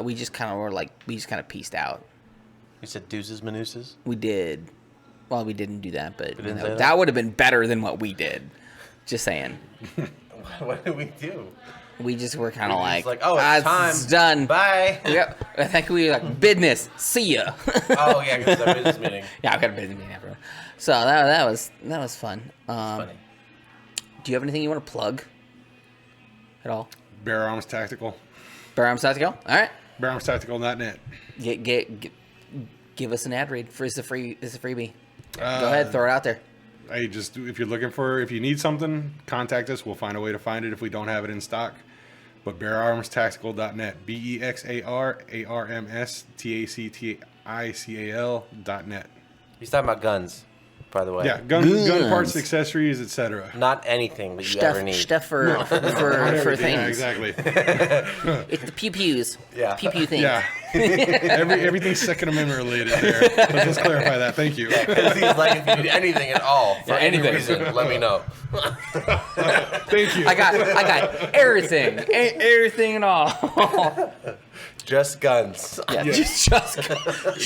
We just kind of pieced out. You said deuces, manuses? We did. Well, we didn't do that, but didn't say that? that would have been better than what we did. Just saying. What did we do? We just were kind of like, oh, it's time. It's done. Bye. Yep. I think we were like, business. See ya. Oh, yeah, because it's our business meeting. Yeah, I got a business meeting after. So that was fun. Funny. Do you have anything you want to plug at all? Bear Arms Tactical. Bear Arms Tactical? All right. BearArmsTactical.net. Give us an ad read. It's a freebie. Go ahead, throw it out there. Hey, just if you need something, contact us. We'll find a way to find it if we don't have it in stock. But BearArmsTactical.net. BEXARARMSTACTICAL.net. He's talking about guns, by the way. Yeah, gun parts, accessories, etc. Not anything that you ever need. Stuff for things. Yeah, exactly. It's the pew-pews. Yeah. Pew-pew things. Yeah. Everything's Second Amendment related there. Let's clarify that. Thank you. Because he's like, if you need anything at all, for any anything. reason, let me know. Thank you. I got everything. Everything and all. Just guns. Yeah, Yeah. just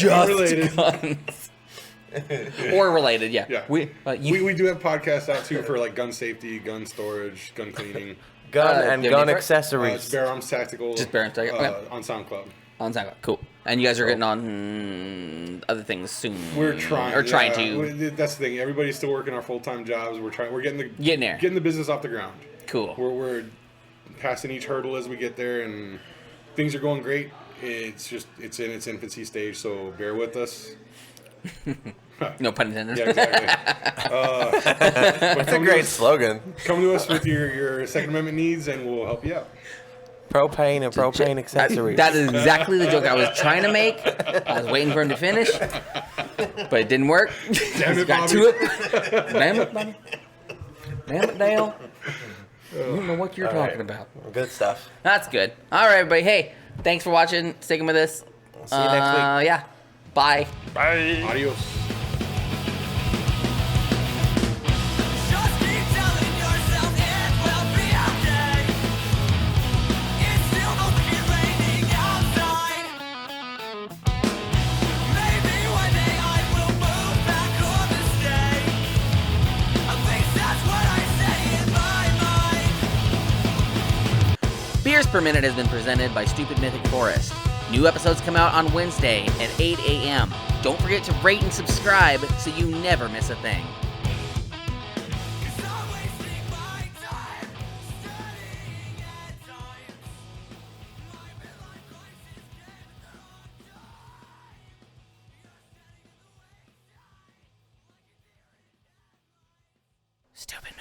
related. guns. Or related, yeah. Yeah. We do have podcasts out too for like gun safety, gun storage, gun cleaning. Gun and do you have gun any for it? It's accessories. Bear Arms Tactical. Just Bear Arms Tactical, okay. On SoundCloud. on SoundCloud. Cool. And you guys are getting on other things soon. We're trying. Or trying to. That's the thing. Everybody's still working our full-time jobs. We're getting there. Getting the business off the ground. Cool. We're passing each hurdle as we get there, and things are going great. It's in its infancy stage, so bear with us. No pun intended. Yeah, exactly. That's a great slogan. Come to us with your Second Amendment needs, and we'll help you out. Propane and propane accessories. That is exactly the joke I was trying to make. I was waiting for him to finish, but it didn't work. Damn it, Got Bobby. to it. Damn it, Bobby. Damn it, Dale. You don't know what you're All talking right. about. Good stuff. That's good. All right, everybody. Hey, thanks for watching, sticking with us. See you next week. Yeah. Bye. Bye. Adios. Just keep telling yourself it will be okay. It's still only raining outside. Maybe one day I will move back home to stay. At least that's what I say in my mind. Beers Per Minute has been presented by Stupid Mythic Forest. New episodes come out on Wednesday at 8 a.m. Don't forget to rate and subscribe so you never miss a thing. 'Cause I'm wasting my time studying at times. My midlife crisis can Stupid